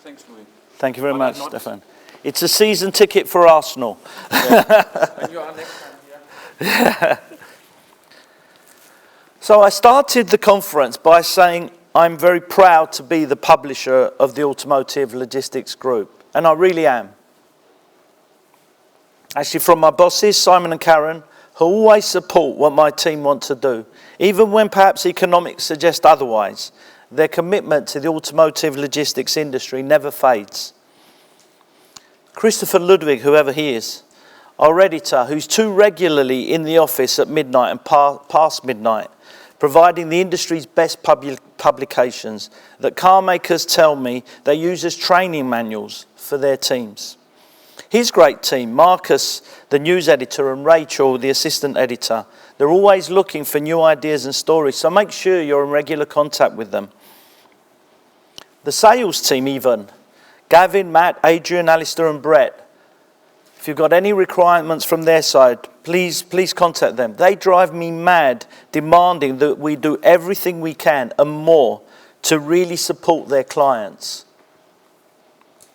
Thanks, Louis. Thank you very much, Stefan. It's a season ticket for Arsenal. Yeah. And you are next time here. Yeah. So I started the conference by saying I'm very proud to be the publisher of the Automotive Logistics Group, and I really am. Actually, from my bosses, Simon and Karen, who always support what my team want to do, even when perhaps economics suggest otherwise, their commitment to the automotive logistics industry never fades. Christopher Ludwig, whoever he is, our editor, who's too regularly in the office at midnight and past midnight, providing the industry's best publications that car makers tell me they use as training manuals for their teams. His great team, Marcus, the news editor, and Rachel, the assistant editor, they're always looking for new ideas and stories, so make sure you're in regular contact with them. The sales team even, Gavin, Matt, Adrian, Alistair and Brett. If you've got any requirements from their side, please contact them. They drive me mad, demanding that we do everything we can and more to really support their clients.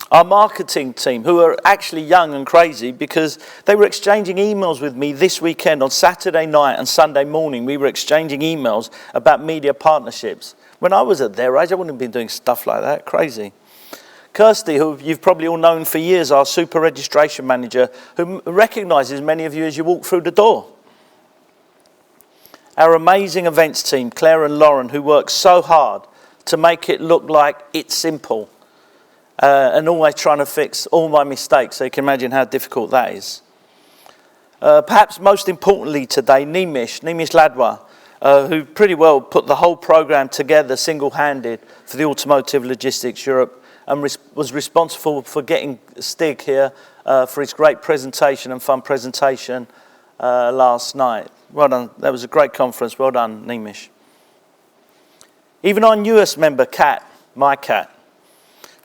Our marketing team, who are actually young and crazy because they were exchanging emails with me this weekend on Saturday night and Sunday morning. We were exchanging emails about media partnerships. When I was at their age, I wouldn't have been doing stuff like that. Crazy. Kirsty, who you've probably all known for years, our super registration manager, who recognises many of you as you walk through the door. Our amazing events team, Claire and Lauren, who work so hard to make it look like it's simple, and always trying to fix all my mistakes, so you can imagine how difficult that is. Perhaps most importantly today, Nimish Ladwa, who pretty well put the whole programme together single-handed for the Automotive Logistics Europe, and was responsible for getting Stig here for his great presentation and fun presentation last night. Well done. That was a great conference. Well done, Nimish. Even our newest member, Kat, my Kat,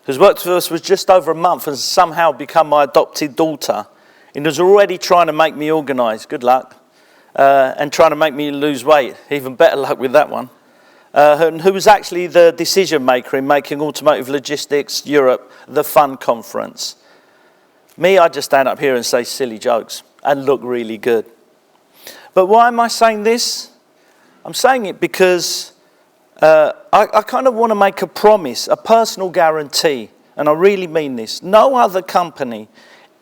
who's worked for us for just over a month and has somehow become my adopted daughter, and is already trying to make me organise. Good luck. And trying to make me lose weight. Even better luck with that one. And who was actually the decision maker in making Automotive Logistics Europe the fun conference. Me, I just stand up here and say silly jokes and look really good. But why am I saying this? I'm saying it because I kind of want to make a promise, a personal guarantee, and I really mean this. No other company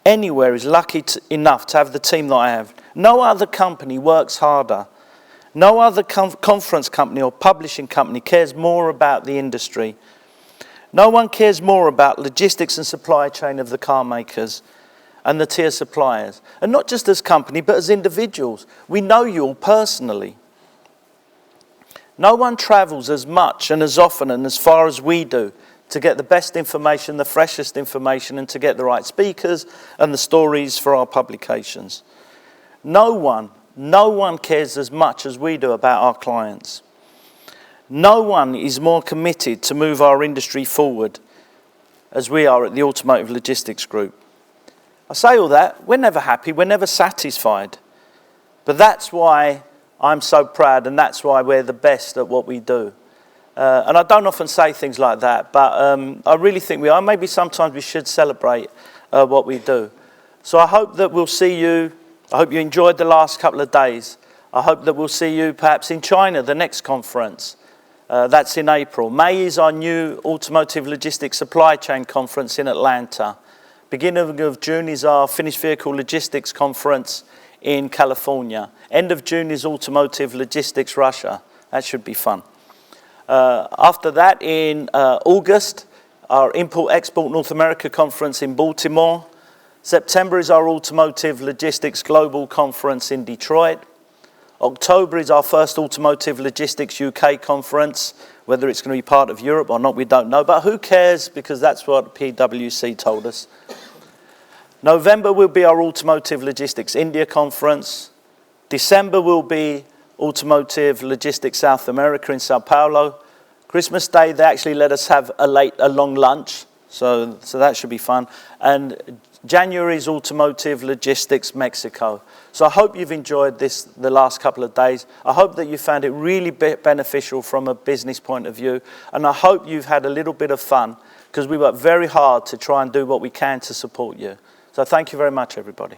anywhere is lucky enough to have the team that I have. No other company works harder. No other conference company or publishing company cares more about the industry. No one cares more about logistics and supply chain of the car makers and the tier suppliers. And not just as company, but as individuals. We know you all personally. No one travels as much and as often and as far as we do to get the best information, the freshest information, and to get the right speakers and the stories for our publications. No one cares as much as we do about our clients. No one is more committed to move our industry forward as we are at the Automotive Logistics Group. I say all that, we're never happy, we're never satisfied. But that's why I'm so proud, and that's why we're the best at what we do. And I don't often say things like that, but I really think we are. Maybe sometimes we should celebrate what we do. So I hope that we'll see you I hope you enjoyed the last couple of days. I hope that we'll see you perhaps in China, the next conference. That's in April. May is our new Automotive Logistics Supply Chain Conference in Atlanta. Beginning of June is our Finished Vehicle Logistics Conference in California. End of June is Automotive Logistics Russia. That should be fun. After that, in August, our Import-Export North America Conference in Baltimore. September is our Automotive Logistics Global Conference in Detroit. October is our first Automotive Logistics UK Conference. Whether it's going to be part of Europe or not, we don't know. But who cares, because that's what PwC told us. November will be our Automotive Logistics India Conference. December will be Automotive Logistics South America in Sao Paulo. Christmas Day, they actually let us have a long lunch. So that should be fun. And January is Automotive Logistics Mexico. So I hope you've enjoyed the last couple of days. I hope that you found it really beneficial from a business point of view. And I hope you've had a little bit of fun, because we work very hard to try and do what we can to support you. So thank you very much, everybody.